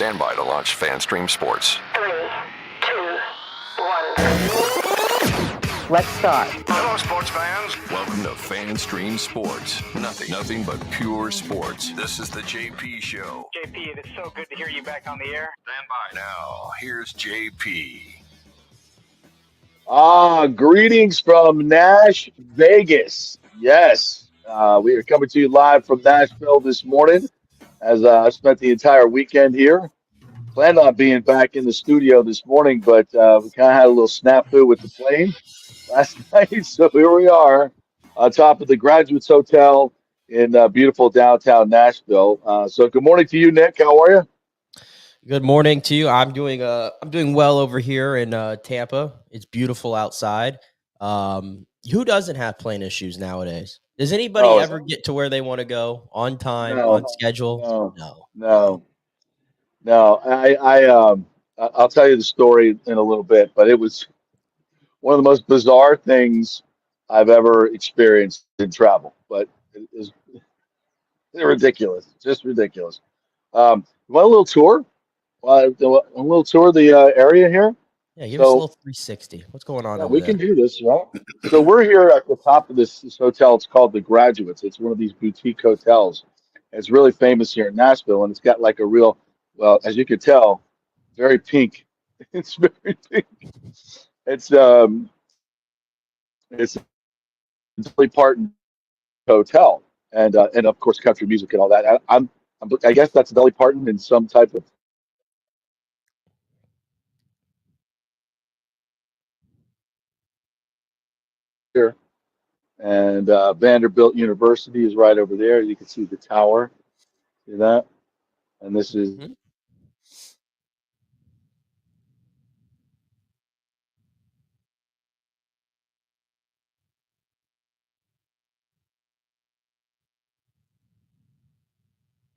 Stand by to launch FanStream Sports. 3, 2, 1. Let's start. Hello, sports fans. Welcome to FanStream Sports. Nothing but pure sports. This is the JP Show. JP, it is so good to hear you back on the air. Stand by. Now, here's JP. Greetings from Nash Vegas. Yes, we are coming to you live from Nashville this morning as I spent the entire weekend here. Planned on being back in the studio this morning, but we kind of had a little snafu with the plane last night. So here we are on top of the Graduates Hotel in beautiful downtown Nashville. So good morning to you, Nick. How are you? Good morning to you. I'm doing well over here in Tampa. It's beautiful outside. Who doesn't have plane issues nowadays? Does anybody ever get to where they want to go on time, on schedule? No. I'll tell you the story in a little bit, but it was one of the most bizarre things I've ever experienced in travel. But it's ridiculous, just ridiculous. You want a little tour? A little tour of the area here? Yeah, give us a little 360. What's going on over we there? can do this, right? So we're here at the top of this hotel. It's called the Graduates. It's one of these boutique hotels. It's really famous here in Nashville, and it's got like a real, well, as you could tell, very pink. It's very pink. It's Dolly Parton hotel, and of course country music and all that. I guess that's Dolly Parton in some type of. Here. And Vanderbilt University is right over there. You can see the tower. See that? And this is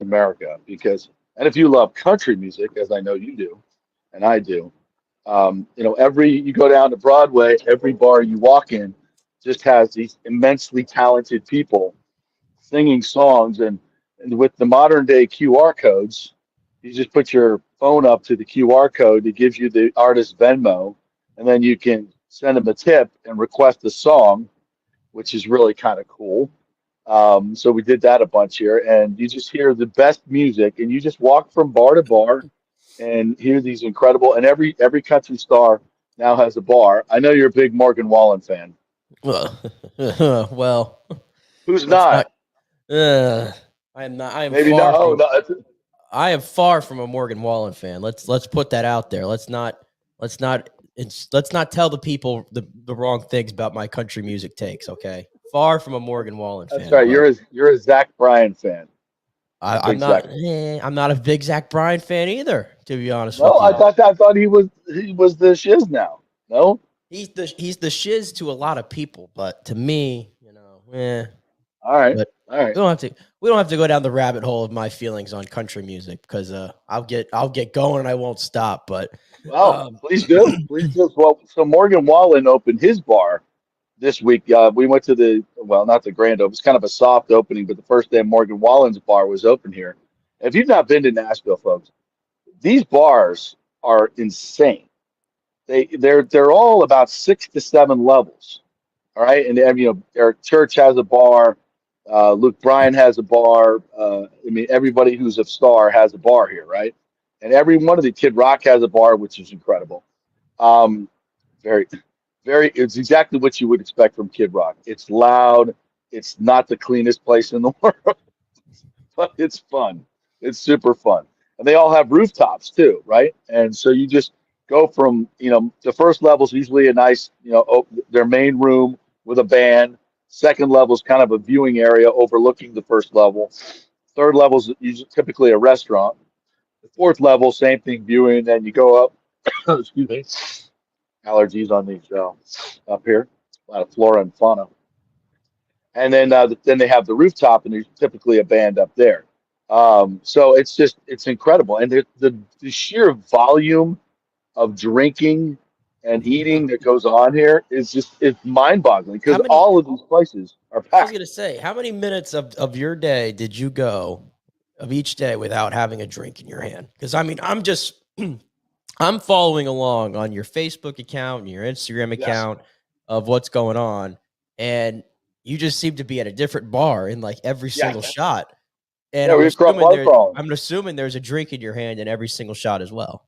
America. And if you love country music, as I know you do, and I do, you go down to Broadway, every bar you walk in just has these immensely talented people singing songs, and with the modern day QR codes, you just put your phone up to the QR code. It gives you the artist Venmo, and then you can send them a tip and request a song, which is really kind of cool. So we did that a bunch here, and you just hear the best music, and you just walk from bar to bar and hear these incredible. And every country star now has a bar. I know you're a big Morgan Wallen fan. Well, who's not? I am not. I am maybe far no. from, I am far from a Morgan Wallen fan. Let's put that out there. Let's not tell the people the wrong things about my country music takes. Okay, far from a Morgan Wallen fan. That's right. You're a Zach Bryan fan. I'm not a big Zach Bryan fan either, to be honest with you. No, I thought he was the shiz now. No, he's the shiz to a lot of people, but to me, All right. We don't have to go down the rabbit hole of my feelings on country music because I'll get going and I won't stop. But please do. Well, so Morgan Wallen opened his bar this week. We went to not the grand opening. It's kind of a soft opening, but the first day Morgan Wallen's bar was open here. If you've not been to Nashville, folks, these bars are insane. They're all about 6 to 7 levels. All right, and Eric Church has a bar. Luke Bryan has a bar. Everybody who's a star has a bar here, right? And every one of the Kid Rock has a bar, which is incredible. Very, very. It's exactly what you would expect from Kid Rock. It's loud. It's not the cleanest place in the world, but it's fun. It's super fun, and they all have rooftops too, right? And so you just go from the first level is usually a nice their main room with a band. Second level is kind of a viewing area overlooking the first level. Third level is usually typically a restaurant. The fourth level, same thing, viewing. Then you go up. Excuse me. Allergies on these up here. A lot of flora and fauna. And then they have the rooftop, and there's typically a band up there. So it's incredible, and the sheer volume of drinking and eating that goes on here it's mind-boggling because all of these places are packed. I was gonna say, how many minutes of your day did you go of each day without having a drink in your hand? Because I mean, I'm following along on your Facebook account and your Instagram account of what's going on, and you just seem to be at a different bar in like every single shot. And I'm assuming there's a drink in your hand in every single shot as well.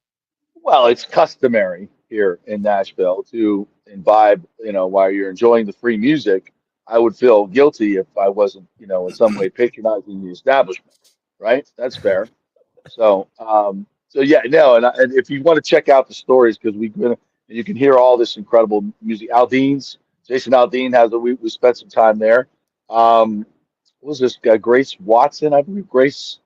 Well, it's customary here in Nashville to imbibe, while you're enjoying the free music. I would feel guilty if I wasn't, in some way patronizing the establishment, right? That's fair. So yeah, no, and if you want to check out the stories, because you can hear all this incredible music. Jason Aldean we spent some time there. What was this guy? Grace Watson, I believe. Grace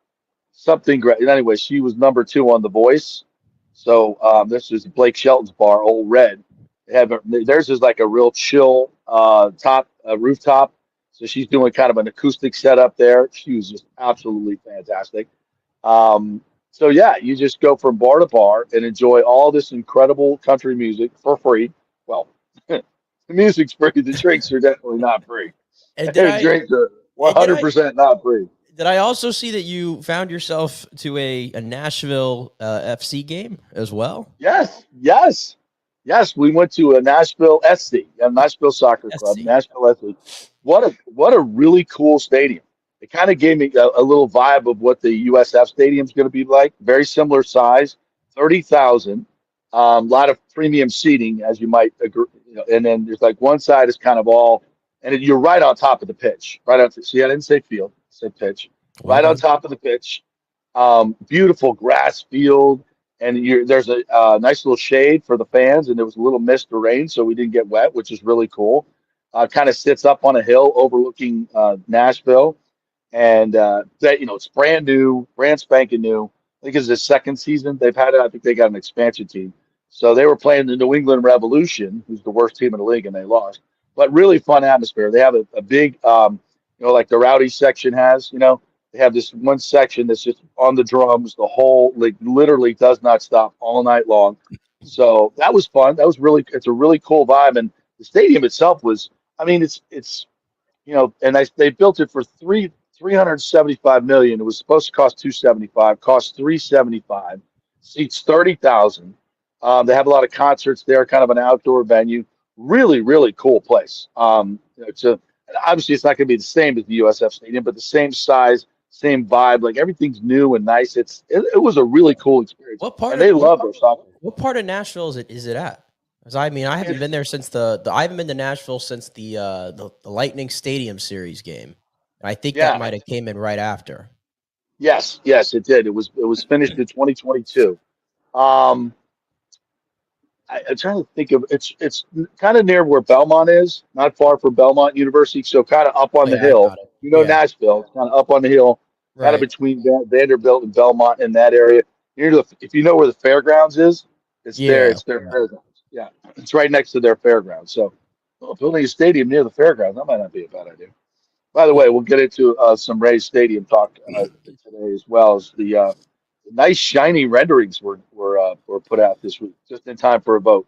something. Anyway, she was number 2 on The Voice. So this is Blake Shelton's bar, Old Red. Theirs is like a real chill rooftop. So she's doing kind of an acoustic setup there. She was just absolutely fantastic. So yeah, you just go from bar to bar and enjoy all this incredible country music for free. Well, the music's free. The drinks are definitely not free. And drinks are 100% not free. Did I also see that you found yourself to a Nashville FC game as well? Yes. We went to a Nashville SC, a Nashville Soccer Club, Nashville SC. What a really cool stadium. It kind of gave me a little vibe of what the USF stadium is going to be like. Very similar size, 30,000. A lot of premium seating, as you might agree. And then there's like one side is kind of all, and you're right on top of the pitch. See, I didn't say field, I said pitch. Right on top of the pitch. Beautiful grass field, and there's a nice little shade for the fans, and there was a little mist or rain, so we didn't get wet, which is really cool. Kind of sits up on a hill overlooking Nashville. And it's brand new, brand spanking new. I think it's the second season they've had it. I think they got an expansion team. So they were playing the New England Revolution, who's the worst team in the league, and they lost. But really fun atmosphere. They have a big, like the Rowdy section has, they have this one section that's just on the drums. The whole league literally does not stop all night long. So that was fun. It's a really cool vibe. And the stadium itself was, I mean, it's and they built it for $375 million. It was supposed to cost $275. Cost $375. Seats 30,000. They have a lot of concerts there. Kind of an outdoor venue. Really, really cool place. Obviously it's not going to be the same as the USF Stadium, but the same size, same vibe. Like everything's new and nice. It was a really cool experience. They love their soccer. What part of Nashville is it at? Because I mean, I haven't been there since I haven't been to Nashville since the Lightning Stadium Series game. I think that might have came in right after. Yes, it did. It was finished in 2022. I'm trying to think of it's kind of near where Belmont is, not far from Belmont University, so kind of up on the hill. Nashville, it's kind of up on the hill, kind of between Vanderbilt and Belmont in that area. If you know where the fairgrounds is, it's there. It's their fairgrounds. Yeah, it's right next to their fairgrounds. So building a stadium near the fairgrounds, that might not be a bad idea. By the way, we'll get into some Rays Stadium talk today, as well as the nice shiny renderings were put out this week, just in time for a vote.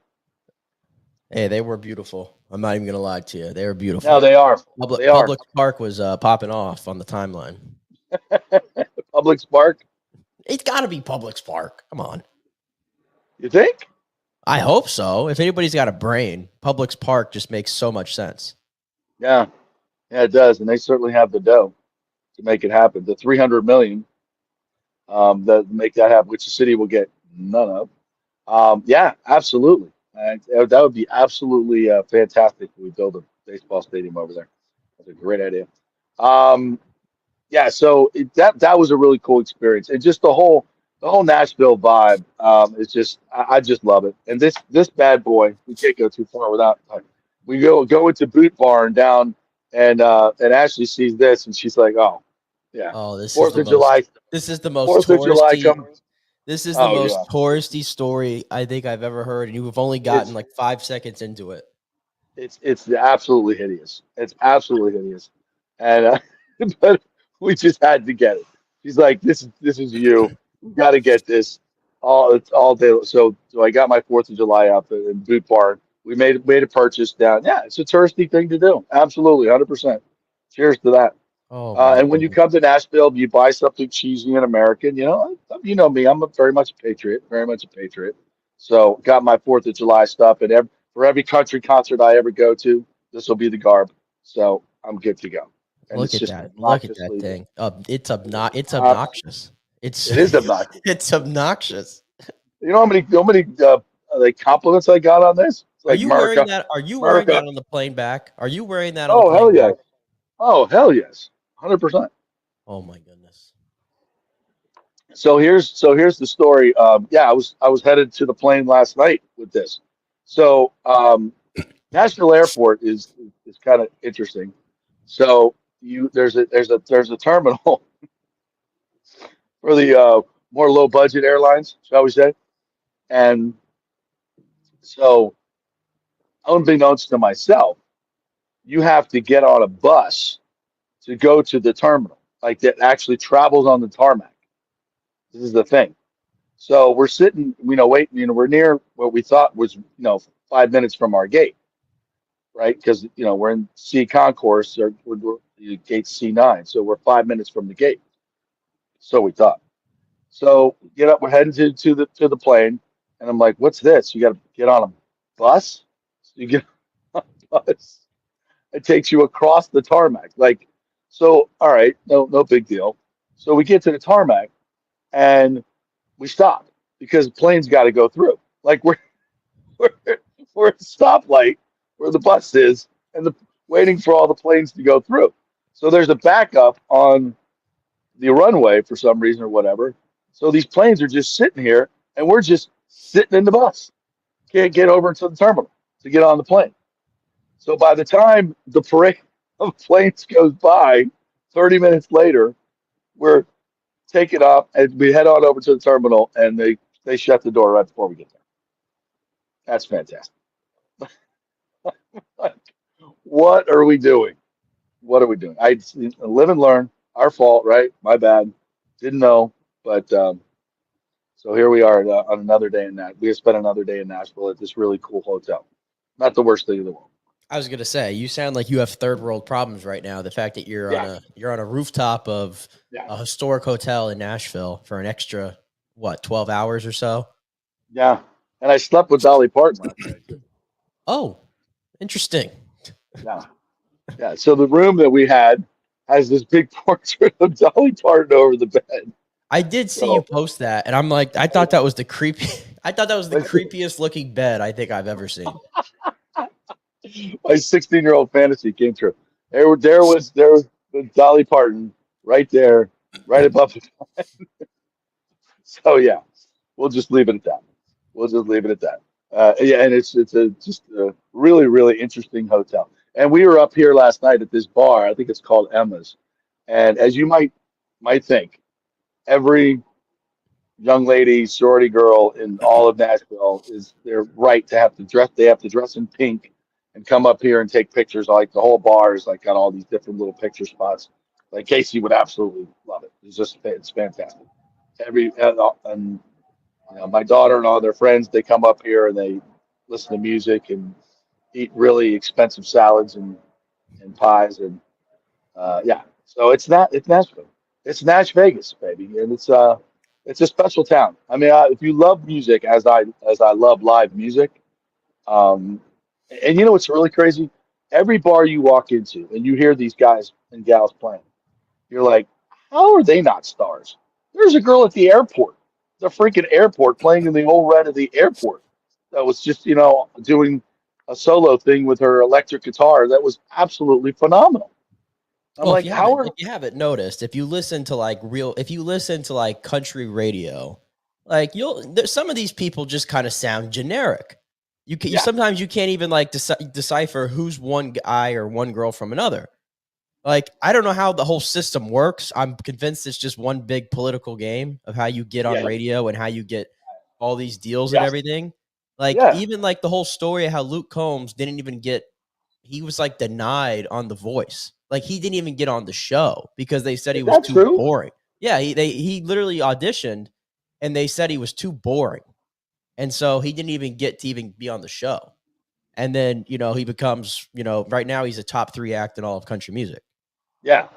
Hey, they were beautiful. I'm not even gonna lie to you; they were beautiful. No, they are. Public Spark was popping off on the timeline. Public Spark? It's got to be Public Spark. Come on. You think? I hope so. If anybody's got a brain, Public Spark just makes so much sense. Yeah, it does, and they certainly have the dough to make it happen. The $300 million that make that happen, which the city will get none of. Yeah, absolutely. That would be absolutely fantastic if we build a baseball stadium over there. That's a great idea. Yeah, so that was a really cool experience, and just the whole Nashville vibe. It's just I just love it. And this bad boy, we can't go too far without. We go into Boot Barn down, and Ashley sees this, and she's like, "Oh, yeah, this 4th of July. This is the most 4th of July coming." This is the most touristy story I think I've ever heard, and you've only gotten like 5 seconds into it. It's absolutely hideous. It's absolutely hideous, and but we just had to get it. She's like, "This is you. We got to get this all day." So I got my 4th of July outfit in Boot Barn. We made a purchase down. Yeah, it's a touristy thing to do. Absolutely, 100%. Cheers to that. Oh my And when you goodness. come to Nashville, you buy something cheesy and American. You know me. I'm very much a patriot. Very much a patriot. So got my Fourth of July stuff, and for every country concert I ever go to, this will be the garb. So I'm good to go. And Look it's at just that. Look at that obnoxiously. thing. It is It's obs- obnoxious. It's it is obnoxious. it's obnoxious. You know how many like compliments I got on this? It's Are like you wearing America, that? Are you wearing America. that on the plane back? Are you wearing that on the Oh plane hell back? yes. Oh hell yes. 100%. Oh my goodness. So here's the story. Yeah, I was headed to the plane last night with this. So Nashville Airport is kind of interesting. So there's a terminal for the more low budget airlines, shall we say? And so unbeknownst to myself, you have to get on a bus to go to the terminal, like that actually travels on the tarmac. This is the thing. So we're sitting, waiting, we're near what we thought was, 5 minutes from our gate, right? Because, we're in C concourse or we're gate C9. So we're 5 minutes from the gate. So we thought. So get up, we're heading to the plane. And I'm like, what's this? You got to get on a bus? So you get on a bus. It takes you across the tarmac. Like, so, all right, no big deal. So we get to the tarmac and we stop because planes got to go through. Like we're we're at a stoplight where the bus is and waiting for all the planes to go through. So there's a backup on the runway for some reason or whatever. So these planes are just sitting here and we're just sitting in the bus. Can't get over to the terminal to get on the plane. So by the time the parade of planes goes by, 30 minutes later, we're taking off and we head on over to the terminal and they shut the door right before we get there. That's fantastic. Like, what are we doing? What are we doing? I live and learn. Our fault, right? My bad. Didn't know, but so here we are on another day in that. We have spent another day in Nashville at this really cool hotel. Not the worst thing in the world. I was gonna say, you sound like you have third world problems right now. The fact that Yeah, you're on a rooftop of yeah, a historic hotel in Nashville for an extra 12 hours or so. yeah. And I slept with Dolly Parton last night too. Oh, interesting. Yeah, yeah. So the room that we had has this big portrait of Dolly Parton over the bed. I did see you So post that, and I'm like, I thought that was the creepy. I thought that was the like, creepiest looking bed I think I've ever seen. my 16-year-old fantasy came true. There was the Dolly Parton right there, right above it. So yeah, we'll just leave it at that. We'll just leave it at that. Yeah, and it's just a really really interesting hotel. And we were up here last night at this bar. I think it's called Emma's. And as you might think, every young lady, sorority girl in all of Nashville is their right to have to dress. They have to dress in pink and come up here and take pictures. Like the whole bar is like got all these different little picture spots. Like Casey would absolutely love it. It's fantastic. And my daughter and all their friends they come up here and they listen to music and eat really expensive salads and pies and yeah. So it's Nashville. It's Nash Vegas, baby, and it's a special town. I mean, if you love music as I love live music, um, and you know what's really crazy? Every bar you walk into and you hear these guys and gals playing, you're like, how are they not stars? There's a girl at the airport, the freaking airport, playing in the old red of the airport. That was just doing a solo thing with her electric guitar. That was absolutely phenomenal. I'm Well, like, how are if you haven't noticed, if you listen to like country radio, like some of these people just kind of sound generic. You yeah, sometimes you can't even like decipher who's one guy or one girl from another. Like, I don't know how the whole system works. I'm convinced it's just one big political game of how you get on yeah, radio and how you get all these deals and yes, everything. Like, yeah. even like the whole story of how Luke Combs didn't even he was like denied on The Voice. Like, he didn't even get on the show because they said he Is was that too true? boring. Yeah, he literally auditioned and they said he was too boring. And so he didn't even get to even be on the show. And then, he becomes, right now he's a top 3 act in all of country music. Yeah,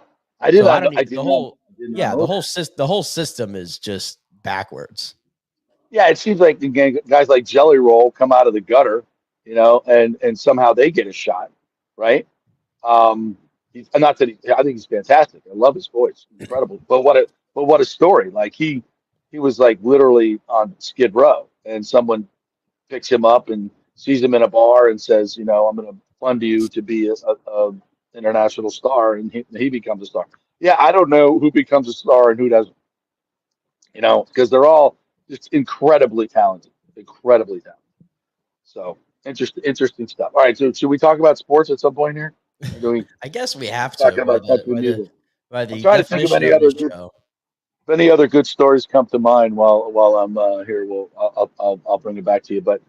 I did So I not know. don't I even did not. I did not know that. the whole system is just backwards. Yeah, it seems like the guys like Jelly Roll come out of the gutter, and somehow they get a shot, right? Not that I think he's fantastic. I love his voice, incredible. But what a story! Like he was like literally on Skid Row, and someone picks him up and sees him in a bar and says, I'm going to fund you to be a international star, and he becomes a star. Yeah, I don't know who becomes a star and who doesn't, because they're all just incredibly talented. So interesting stuff. All right, so should we talk about sports at some point here? Or do we I guess we have to talking about country music? by I'm the trying to think of definition any of other this good show. if any other good stories come to mind while I'm here. I'll bring it back to you. But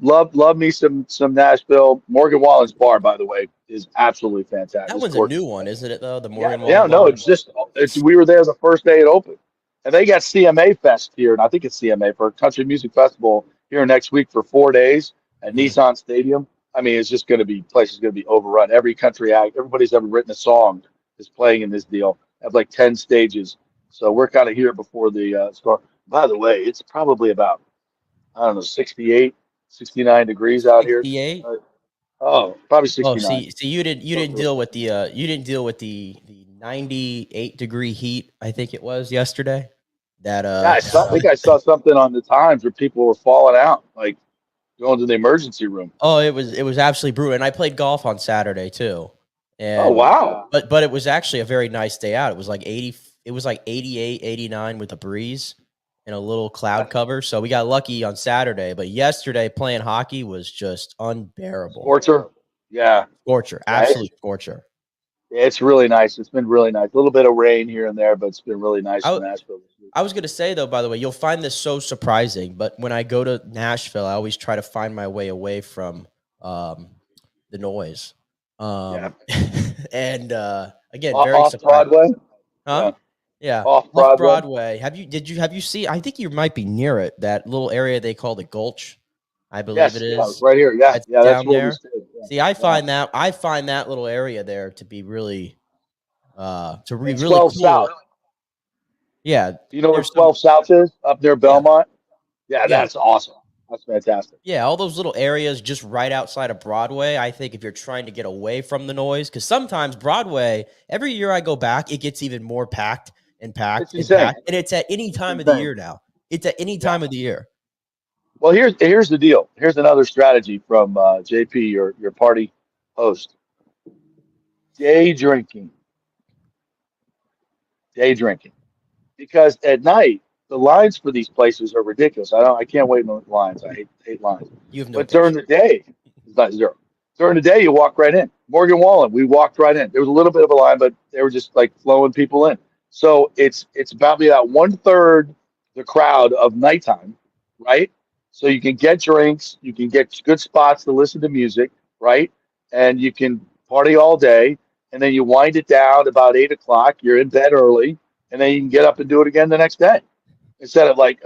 love me some Nashville. Morgan Wallen's bar, by the way, is absolutely fantastic. That This one's a court, new one, isn't it? Though the yeah, Morgan yeah, Wallen no, bar. it's we were there the first day it opened, and they got CMA Fest here, and I think it's CMA for Country Music Festival here next week for 4 days at Mhm. Nissan Stadium. I mean, it's just going to be place is going to be overrun. Every country act, everybody's ever written a song is playing in this deal. Have like 10 stages, so we're kind of here before the start. By the way, it's probably about I don't know 68, 69 degrees out here. 68. Oh, probably Oh, 69. see, you didn't deal with the 98-degree heat. I think it was yesterday. That Yeah, I think I saw something on the Times where people were falling out, like going to the emergency room. Oh, it was absolutely brutal. And I played golf on Saturday too. Oh, And wow. but it was actually a very nice day out. It was like 80, it was like 88, 89 with a breeze and a little cloud cover. So we got lucky on Saturday, but yesterday playing hockey was just unbearable. Scorcher. Yeah. Scorcher, Yeah, absolute scorcher. it's really nice. It's been really nice. A little bit of rain here and there, but it's been really nice in Nashville this week. I was going to say, though, by the way, you'll find this so surprising, but when I go to Nashville, I always try to find my way away from the noise. Yeah. And again, very Off surprising. Broadway? Huh? Yeah. Off Off Broadway. Broadway. Have you seen, I think you might be near it, that little area they call the Gulch, I believe Yes, it yeah, is. right here. Yeah, That's yeah, that's down where we there. stayed. Yeah. See, I find that little area there to be really It's really 12 cool. South. Yeah. Do you know where 12 South is? Up near Belmont? Yeah, Yeah. that's awesome. That's fantastic. Yeah, all those little areas just right outside of Broadway. I think if you're trying to get away from the noise, because sometimes Broadway, every year I go back, it gets even more packed and packed It's and insane. packed. And it's at any time of the year now. It's at any time of the year. Well, here's the deal. Here's another strategy from JP, your party host. Day drinking. Day drinking. Because at night the lines for these places are ridiculous. I can't wait in the lines. I hate lines. You have no But during the day, it's not zero. During the day, you walk right in. Morgan Wallen, we walked right in. There was a little bit of a line, but they were just like flowing people in. So it's probably about 1/3 the crowd of nighttime, right? So you can get drinks, you can get good spots to listen to music, right? And you can party all day, and then you wind it down about 8 o'clock. You're in bed early, and then you can get up and do it again the next day. Instead of like,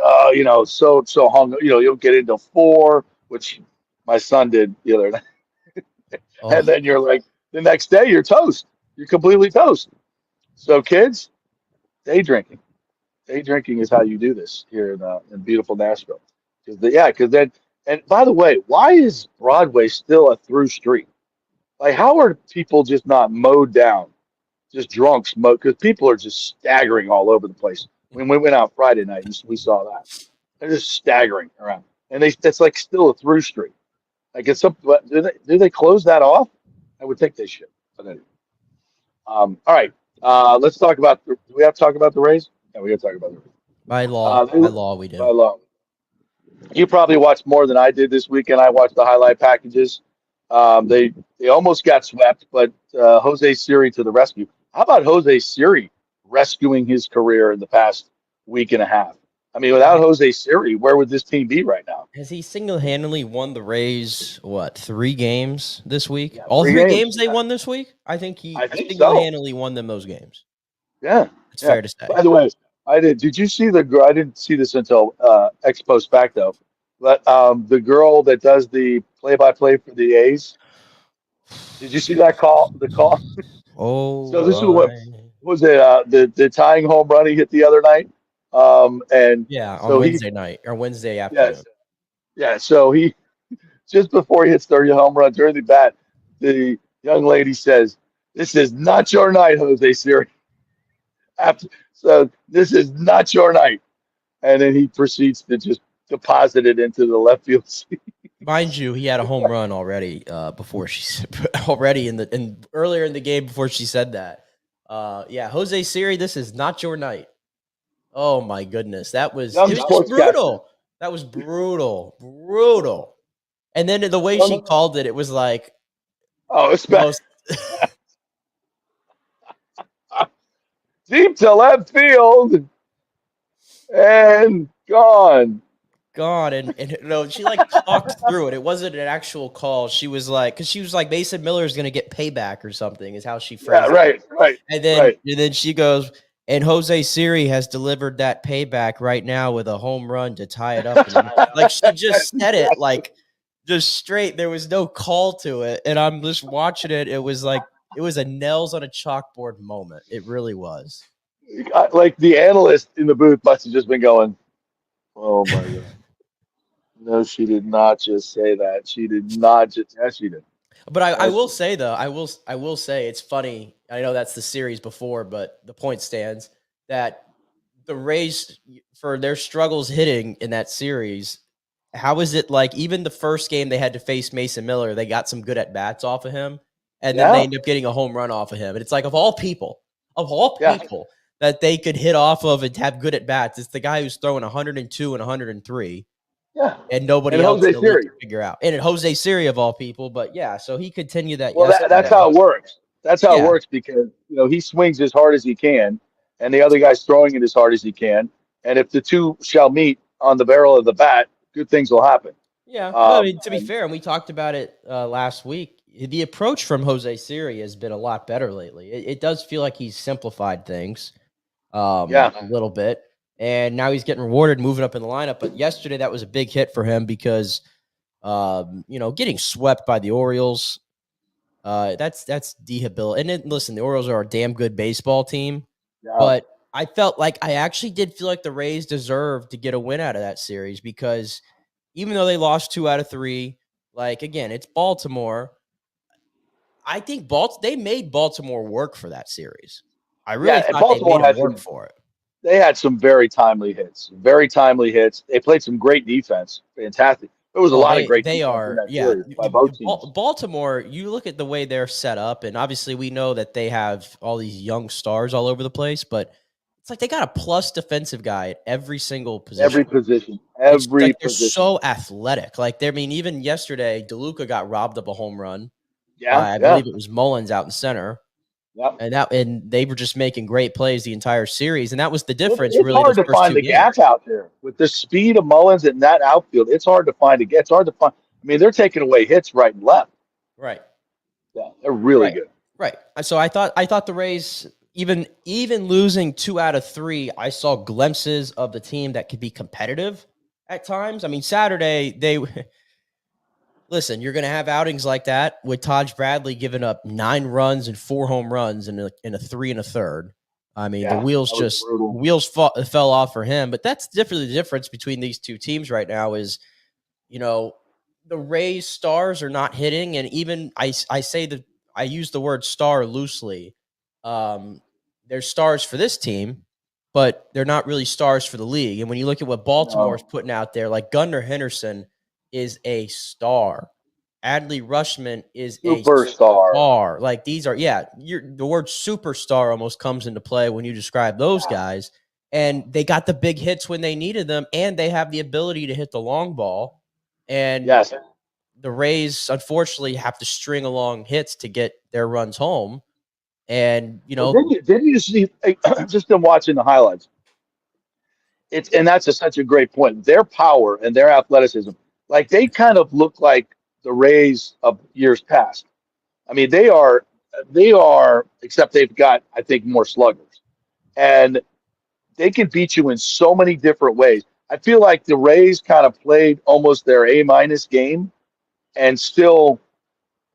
so hung, you'll get into 4, which my son did the other night. And then you're like, the next day you're toast. You're completely toast. So kids, day drinking. Day drinking is how you do this here in beautiful Nashville. Because then, and by the way, why is Broadway still a through street? Like, how are people just not mowed down? Just drunks, because people are just staggering all over the place. When we went out Friday night, we saw that. They're just staggering around. And that's like still a through street. Like it's some, do they close that off? I would think they should. But anyway. All right. Let's talk about. Do we have to talk about the Rays? Yeah, we got to talk about the Rays. by law, we do. By law. You probably watched more than I did this weekend. I watched the highlight packages. They almost got swept, but Jose Siri to the rescue. How about Jose Siri rescuing his career in the past week and a half? I mean, without Jose Siri, where would this team be right now? Has he single-handedly won the Rays, 3 games this week? Yeah, All 3 3 games. games they won this week? I think he single-handedly won them those games. Yeah. It's fair to say. By the way, did you see I didn't see this until ex post facto, but the girl that does the play-by-play for the A's, did you see that call? The call? Oh, So this is what was it the tying home run he hit the other night? And Yeah, on so he Wednesday night or Wednesday afternoon. yes, yeah. So he just before he hits 30 home run during the bat, the young lady says, "This is not your night, Jose Siri." After, so this is not your night, and then he proceeds to just deposit it into the left field seat. Mind you, he had a home run already before already in earlier in the game before she said that. Yeah, Jose Siri, this is not your night. Oh my goodness, Young it was just sportscaster. brutal. That was brutal. And then the way she Young, called it, it was like oh, it's the most deep to left field and gone. gone. And she like talked through it. It wasn't an actual call. She was like, because she was like, Mason Miller is going to get payback or something, is how she Yeah, phrased it. right. And then she goes, and Jose Siri has delivered that payback right now with a home run to tie it up. Like she just said it like just straight. There was no call to it. And I'm just watching it. It was like it was a nails on a chalkboard moment. It really was. Like the analyst in the booth must have just been going, "Oh my god, no, she did not just say that. She did not just. Yes, she did. But I Yes, will she did. say though, I will say it's funny. I know that's the series before, but the point stands that the Rays for their struggles hitting in that series. How is it like even the first game they had to face Mason Miller, they got some good at bats off of him, and then they Yeah, end up getting a home run off of him. And it's like of all yeah, people that they could hit off of and have good at bats, it's the guy who's throwing 102 and 103 yeah." and And nobody else Jose in the league Siri. can figure out. And Jose Siri of all people, but yeah, so he continued that Well, that's yesterday. how it works. That's how it Yeah. works because he swings as hard as he can, and the other guy's throwing it as hard as he can. And if the two shall meet on the barrel of the bat, good things will happen. Yeah. Well, I mean, to be And fair, and we talked about it last week, the approach from Jose Siri has been a lot better lately. It does feel like he's simplified things yeah, a little bit, and now he's getting rewarded moving up in the lineup. But yesterday, that was a big hit for him because, getting swept by the Orioles, that's debilitating. And then, listen, the Orioles are a damn good baseball team, yeah, but I felt like I actually did feel like the Rays deserved to get a win out of that series because even though they lost 2 out of 3, like, again, it's Baltimore. I think they made Baltimore work for that series. I really yeah. And thought they Baltimore made them had work some. for it. They had some very timely hits. Very timely hits. They played some great defense. Fantastic. There was a Oh, lot of great they defense in are, that yeah. series by both teams. Baltimore, you look at the way they're set up, and obviously we know that they have all these young stars all over the place, but it's like they got a plus defensive guy at every single Every position. position. It's Every like they're position. so athletic. Like, even yesterday, DeLuca got robbed of a home run Yeah, by, I yeah, believe it was Mullins out in center. yeah. And they were just making great plays the entire series, and that was the difference It's really hard those to first find 2 the games. gap out there with the speed of Mullins in that outfield. It's hard to find a gap. It's hard to find. I mean, they're taking away hits right and left. Right. Yeah, they're really Right. good. Right. So I thought the Rays even losing 2 out of 3, I saw glimpses of the team that could be competitive at times. I mean, Saturday they listen, you're going to have outings like that with Taj Bradley giving up 9 runs and 4 home runs in a 3 and a third. I mean, the Yeah, wheels that was brutal. fell off for him, but that's definitely the difference between these two teams right now is, you know, the Rays stars are not hitting, and even I say that I use the word star loosely. They're stars for this team, but they're not really stars for the league. And when you look at what Baltimore is No, putting out there, like Gunnar Henderson is a star. Adley Rushman is a superstar. star. Like these are, the word superstar almost comes into play when you describe those guys. And they got the big hits when they needed them, and they have the ability to hit the long ball. And Yes. the Rays, unfortunately, have to string along hits to get their runs home. And, Well, didn't you see just in watching the highlights? And that's such a great point. Their power and their athleticism, like they kind of look like the Rays of years past. I mean, they are, except they've got, I think, more sluggers, and they can beat you in so many different ways. I feel like the Rays kind of played almost their A minus game and still,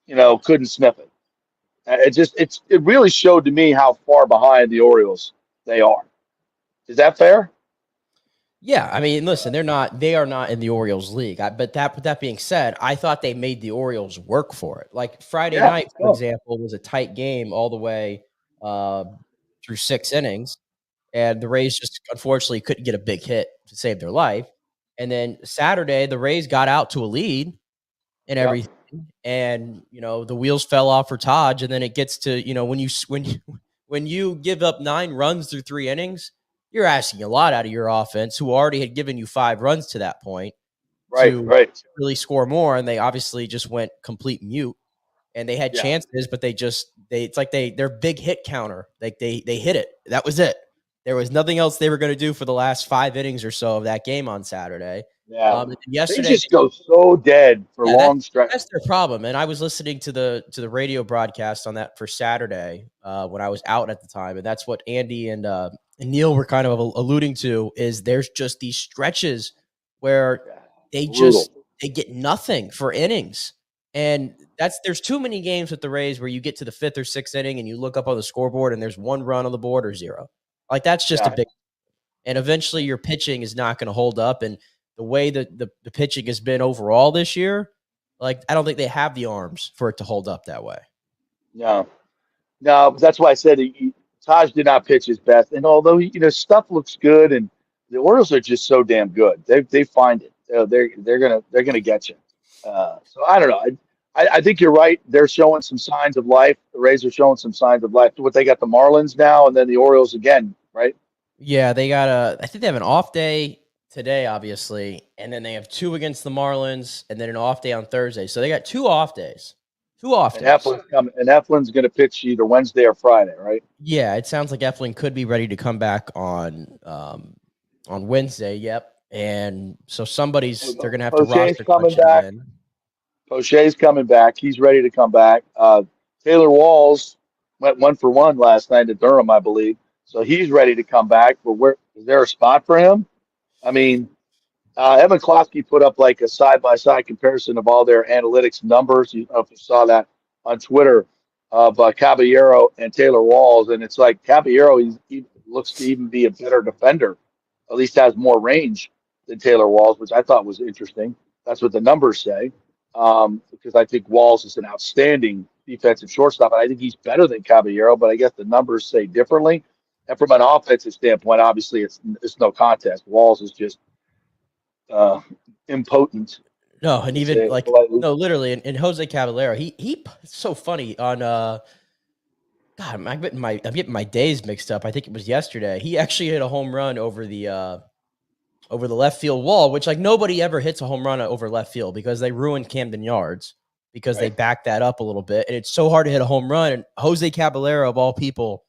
couldn't sniff it. It really showed to me how far behind the Orioles they are. Is that fair? Yeah, I mean, listen, they are not in the Orioles league. But that being said, I thought they made the Orioles work for it. Like Friday Yeah. night, for example, was a tight game all the way uh, through 6 innings, and the Rays just unfortunately couldn't get a big hit to save their life. And then Saturday, the Rays got out to a lead and Yep. everything, and the wheels fell off for Taj. And then it gets to when you give up 9 runs through 3 innings, you're asking a lot out of your offense, who already had given you 5 runs to that point, to Right. really score more. And they obviously just went complete mute. And they had Yeah. chances, but it's like their big hit counter. Like they hit it. That was it. There was nothing else they were going to do for the last 5 innings or so of that game on Saturday. Yeah. They Yesterday, just go so dead for yeah, long stretches. that's their problem. And I was listening to the radio broadcast on that for Saturday when I was out at the time, and that's what Andy and Neil were kind of alluding to. Is there's just these stretches where they get nothing for innings, and there's too many games with the Rays where you get to the 5th or 6th inning and you look up on the scoreboard and there's 1 run on the board or 0. Like that's just a big. And eventually your pitching is not going to hold up. And the way that the pitching has been overall this year, like I don't think they have the arms for it to hold up that way. No, that's why I said Taj did not pitch his best. And although stuff looks good, and the Orioles are just so damn good, they find it. They're gonna get you. So I don't know. I think you're right. They're showing some signs of life. The Rays are showing some signs of life. What they got the Marlins now, and then the Orioles again, right? Yeah, I think they have an off day today, obviously, and then they have 2 against the Marlins, and then an off day on Thursday. So they got 2 off days. 2 off days. And Eflin's going to pitch either Wednesday or Friday, right? Yeah, it sounds like Eflin could be ready to come back on Wednesday. Yep, and so they're going to have to roster coming back. Poche's coming back. He's ready to come back. Taylor Walls went 1 for 1 last night at Durham, I believe. So he's ready to come back. But is there a spot for him? I mean, Evan Klosky put up like a side-by-side comparison of all their analytics numbers. You know if you saw that on Twitter of Caballero and Taylor Walls, and it's like Caballero he looks to even be a better defender, at least has more range than Taylor Walls, which I thought was interesting. That's what the numbers say, because I think Walls is an outstanding defensive shortstop, and I think he's better than Caballero, but I guess the numbers say differently. And from an offensive standpoint, obviously it's no contest. Walls is just impotent. No, and even literally, and Jose Caballero, he so funny on God, I'm getting my days mixed up. I think it was yesterday. He actually hit a home run over the left field wall, which like nobody ever hits a home run over left field because they ruined Camden Yards because they backed that up a little bit, and it's so hard to hit a home run. And Jose Caballero, of all people,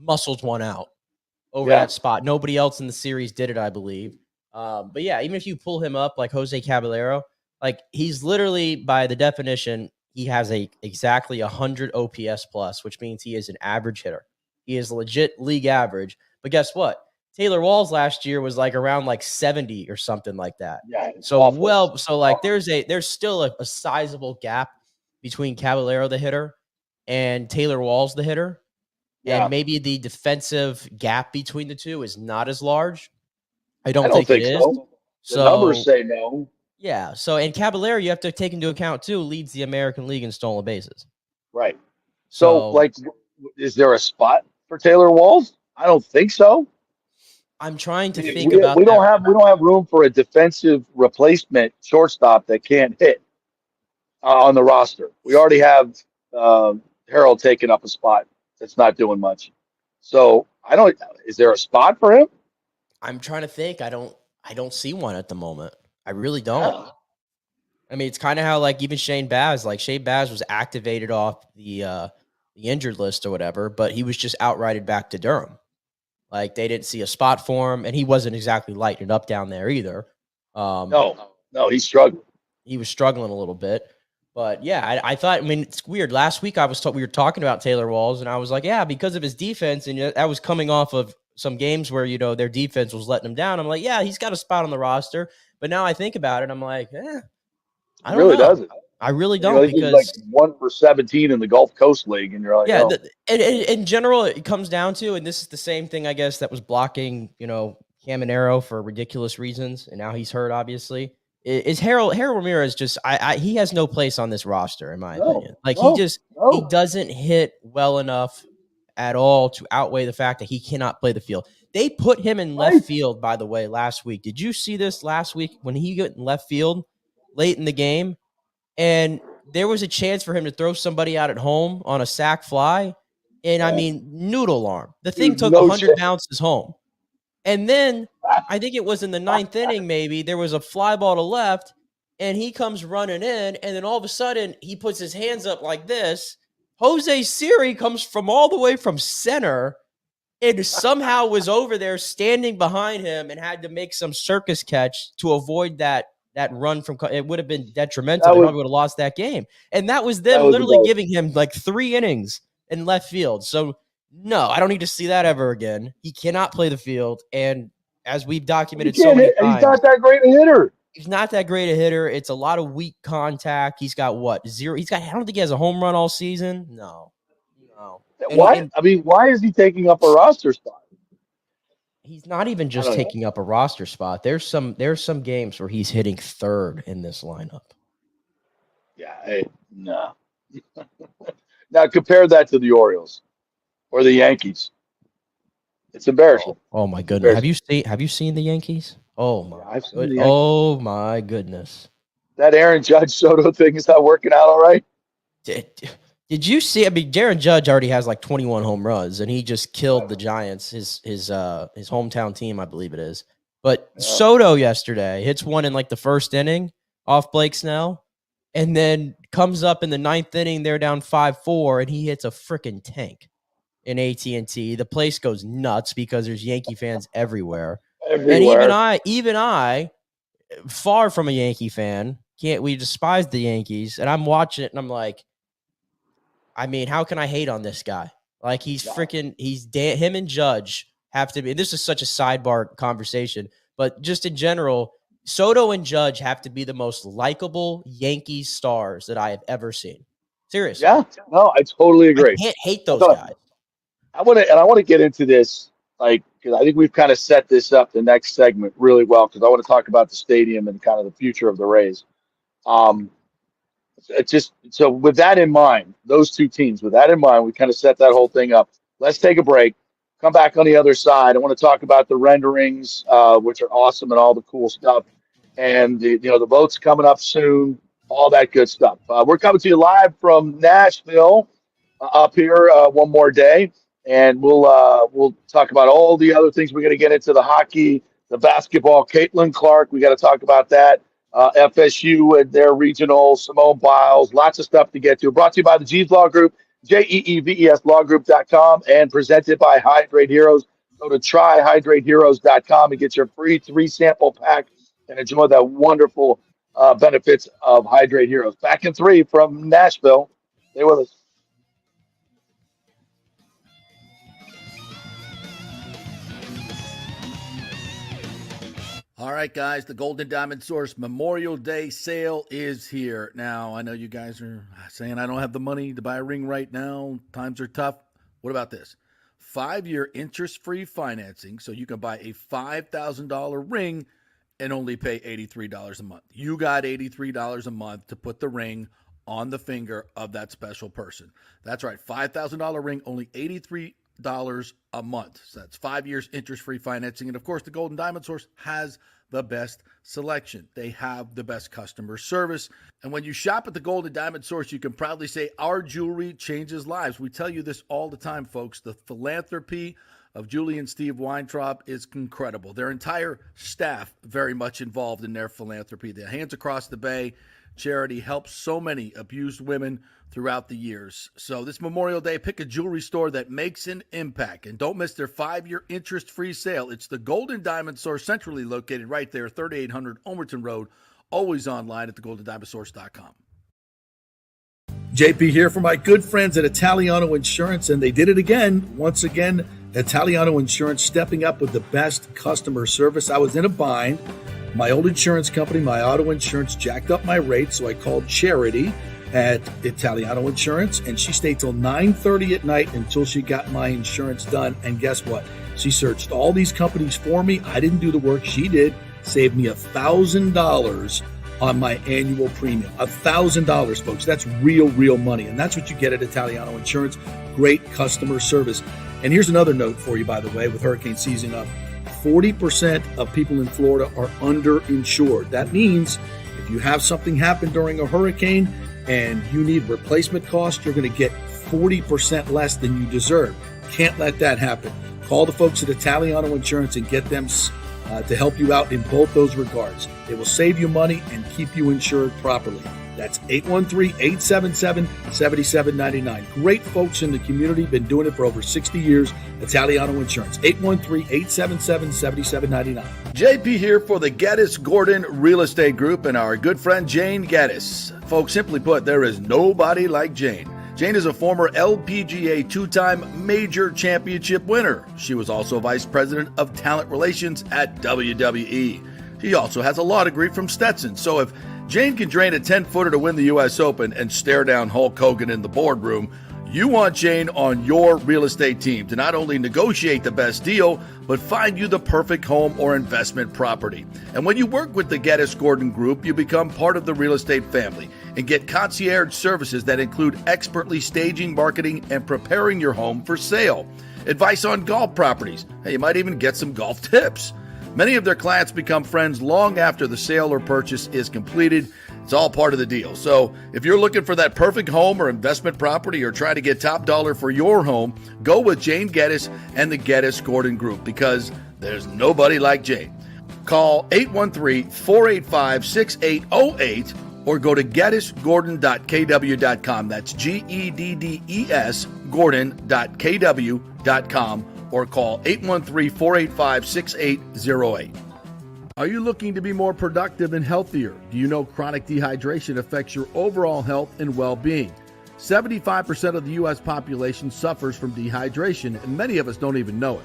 muscles one out over that spot. Nobody else in the series did it, I believe. But yeah, even if you pull him up like Jose Caballero, like he's literally, by the definition, he has exactly 100 OPS plus, which means he is an average hitter. He is legit league average. But guess what? Taylor Walls last year was like around like 70 or something like that. Yeah. There's still a sizable gap between Caballero the hitter and Taylor Walls the hitter. Yeah. And maybe the defensive gap between the two is not as large. I don't think it is. The numbers say no. Yeah. So, and Caballero, you have to take into account too, leads the American League in stolen bases. Right. So, like, is there a spot for Taylor Walls? I don't think so. I'm trying to think about. We don't have room for a defensive replacement shortstop that can't hit on the roster. We already have Harold taking up a spot that's not doing much. So is there a spot for him? I'm trying to think. I don't see one at the moment. I really don't. Yeah. I mean, it's kind of how like even Shane Baz was activated off the injured list or whatever, but he was just outrighted back to Durham. Like they didn't see a spot for him, and he wasn't exactly lighting it up down there either. No, he struggled. He was struggling a little bit. But yeah, I thought. I mean, it's weird. Last week we were talking about Taylor Walls, and I was like, yeah, because of his defense, and that was coming off of some games where their defense was letting him down. I'm like, yeah, he's got a spot on the roster. But now I think about it, I'm like, I don't know. Doesn't. I really You don't know, he's like because 1 for 17 in the Gulf Coast League, and you're like, yeah, oh, in general, it comes down to, and this is the same thing, I guess, that was blocking, Caminero for ridiculous reasons, and now he's hurt, obviously. Is Harold Ramirez just, he has no place on this roster, in my opinion. no, Like, no, he no. doesn't hit well enough at all to outweigh the fact that he cannot play the field. They put him in left Right. field, by the way, last week. Did you see this last week when he got in left field late in the game? And there was a chance for him to throw somebody out at home on a sac fly. And I mean, noodle arm. The thing Dude, took no 100 chance. bounces home. And then I think it was in the ninth inning, maybe there was a fly ball to left, and he comes running in. And then all of a sudden, he puts his hands up like this. Jose Siri comes from all the way from center and somehow was over there standing behind him and had to make some circus catch to avoid that run from it. Would have been detrimental. They probably would have lost that game. And that was them literally giving him like 3 innings in left field. So no, I don't need to see that ever again. He cannot play the field. And as we've documented so many times, he's not that great a hitter. He's not that great a hitter. It's a lot of weak contact. He's got what? 0. I don't think he has a home run all season. No. Why? Why is he taking up a roster spot? He's not even just taking up a roster spot. There's some games where he's hitting third in this lineup. Yeah, no. Now compare that to the Orioles or the Yankees. It's embarrassing. Oh my goodness! Have you seen the Yankees? Oh my! Oh my goodness! That Aaron Judge Soto thing is not working out all right. Did you see? I mean, Aaron Judge already has like 21 home runs, and he just killed the Giants, his hometown team, I believe it is. But Soto yesterday hits one in like the first inning off Blake Snell, and then comes up in the ninth inning. They're down 5-4, and he hits a freaking tank in AT&T. The place goes nuts because there's Yankee fans everywhere. And even I, far from a Yankee fan, we despise the Yankees, and I'm watching it, and I'm like, I mean, how can I hate on this guy? Like, him and Judge have to be, and this is such a sidebar conversation, but just in general, Soto and Judge have to be the most likable Yankees stars that I have ever seen. Seriously. Yeah, no, I totally agree. I can't hate those guys. I want to get into this, because I think we've kind of set this up the next segment really well, because I want to talk about the stadium and kind of the future of the Rays. So with that in mind, those two teams, with that in mind, we kind of set that whole thing up. Let's take a break. Come back on the other side. I want to talk about the renderings, which are awesome, and all the cool stuff. And the vote's coming up soon, all that good stuff. We're coming to you live from Nashville, up here one more day, and we'll talk about all the other things. We're going to get into the hockey, the basketball. Caitlin Clark, we got to talk about that. FSU and their regional, Simone Biles, lots of stuff to get to. Brought to you by the G's Law Group, JEEVESLawgroup.com, and presented by Hydrate Heroes. Go to tryhydrateheroes.com and get your free 3-sample pack and enjoy the wonderful benefits of Hydrate Heroes. Back in 3 from Nashville. Stay with us. All right, guys, the Golden Diamond Source Memorial Day sale is here. Now, I know you guys are saying I don't have the money to buy a ring right now. Times are tough. What about this? 5-year interest-free financing, so you can buy a $5,000 ring and only pay $83 a month. You got $83 a month to put the ring on the finger of that special person. That's right, $5,000 ring, only $83 a month. So that's 5 years interest-free financing. And of course, the Golden Diamond Source has the best selection. They have the best customer service. And when you shop at the Golden Diamond Source, you can proudly say our jewelry changes lives. We tell you this all the time, folks. The philanthropy of Julie and Steve Weintraub is incredible. Their entire staff very much involved in their philanthropy. The Hands Across the Bay charity helps so many abused women throughout the years. So this Memorial Day, pick a jewelry store that makes an impact. And don't miss their 5-year interest-free sale. It's the Golden Diamond Source, centrally located right there, 3800 Omerton Road, always online at thegoldendiamondsource.com. JP here for my good friends at Italiano Insurance, and they did it again. Once again, Italiano Insurance stepping up with the best customer service. I was in a bind. My old insurance company, my auto insurance, jacked up my rates, so I called Charity at Italiano Insurance, and she stayed till 9:30 at night until she got my insurance done. And guess what? She searched all these companies for me. I didn't do the work. She did. Saved me $1,000 on my annual premium. $1,000, folks. That's real money. And that's what you get at Italiano Insurance. Great customer service. And here's another note for you, by the way, with hurricane season up. 40% of people in Florida are underinsured. That means if you have something happen during a hurricane and you need replacement costs, you're going to get 40% less than you deserve. Can't let that happen. Call the folks at Italiano Insurance and get them to help you out in both those regards. They will save you money and keep you insured properly. That's 813-877-7799. Great folks in the community, been doing it for over 60 years. Italiano Insurance, 813-877-7799. JP here for the Geddes Gordon Real Estate Group and our good friend Jane Geddes. Folks, simply put, there is nobody like Jane. Jane is a former LPGA two-time major championship winner. She was also vice president of talent relations at WWE. She also has a law degree from Stetson. So if Jane can drain a 10-footer to win the U.S. Open and stare down Hulk Hogan in the boardroom, you want Jane on your real estate team to not only negotiate the best deal, but find you the perfect home or investment property. And when you work with the Geddes Gordon Group, you become part of the real estate family and get concierge services that include expertly staging, marketing, and preparing your home for sale. Advice on golf properties. Hey, you might even get some golf tips. Many of their clients become friends long after the sale or purchase is completed. It's all part of the deal. So if you're looking for that perfect home or investment property or trying to get top dollar for your home, go with Jane Geddes and the Geddes Gordon Group because there's nobody like Jane. Call 813-485-6808 or go to geddesgordon.kw.com. That's GEDDES Gordon.kw.com or call 813-485-6808. Are you looking to be more productive and healthier? Do you know chronic dehydration affects your overall health and well-being? 75% of the U.S. population suffers from dehydration, and many of us don't even know it.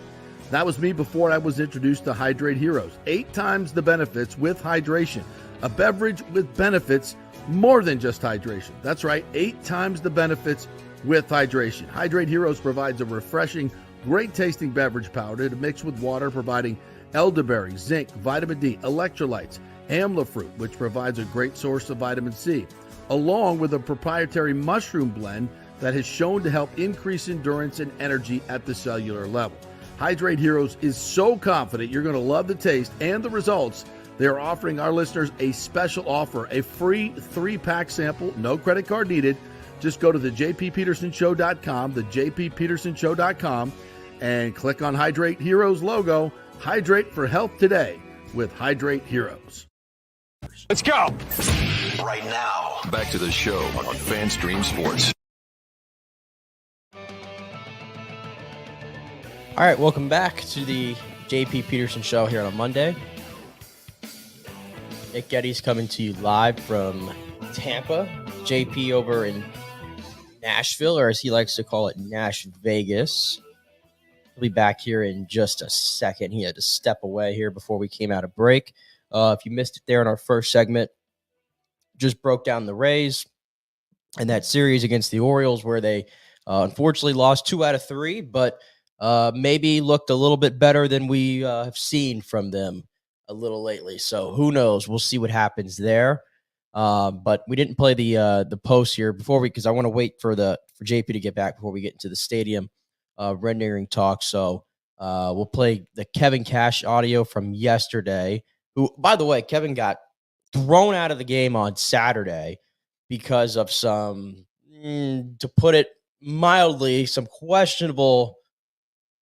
That was me before I was introduced to Hydrate Heroes. 8 times the benefits with hydration. A beverage with benefits more than just hydration. That's right, 8 times the benefits with hydration. Hydrate Heroes provides a refreshing, great-tasting beverage powder to mix with water, providing elderberry, zinc, vitamin D, electrolytes, amla fruit, which provides a great source of vitamin C, along with a proprietary mushroom blend that has shown to help increase endurance and energy at the cellular level. Hydrate Heroes is so confident you're going to love the taste and the results. They are offering our listeners a special offer, a free 3-pack sample, no credit card needed. Just go to the jppetersonshow.com, the jppetersonshow.com, and click on Hydrate Heroes logo. Hydrate for health today with Hydrate Heroes. Let's go. Right now. Back to the show on FanStream Sports. All right, welcome back to the JP Peterson Show here on a Monday. Nick Geddes coming to you live from Tampa. JP over in Nashville, or as he likes to call it, Nash Vegas. He'll be back here in just a second. He had to step away here before we came out of break. If you missed it there in our first segment, just broke down the Rays and that series against the Orioles where they unfortunately lost 2 out of 3, but maybe looked a little bit better than we have seen from them a little lately. So who knows? We'll see what happens there. But we didn't play the post here before because I want to wait for JP to get back before we get into the stadium rendering talk. So we'll play the Kevin Cash audio from yesterday, who, by the way, Kevin got thrown out of the game on Saturday because of some, to put it mildly, some questionable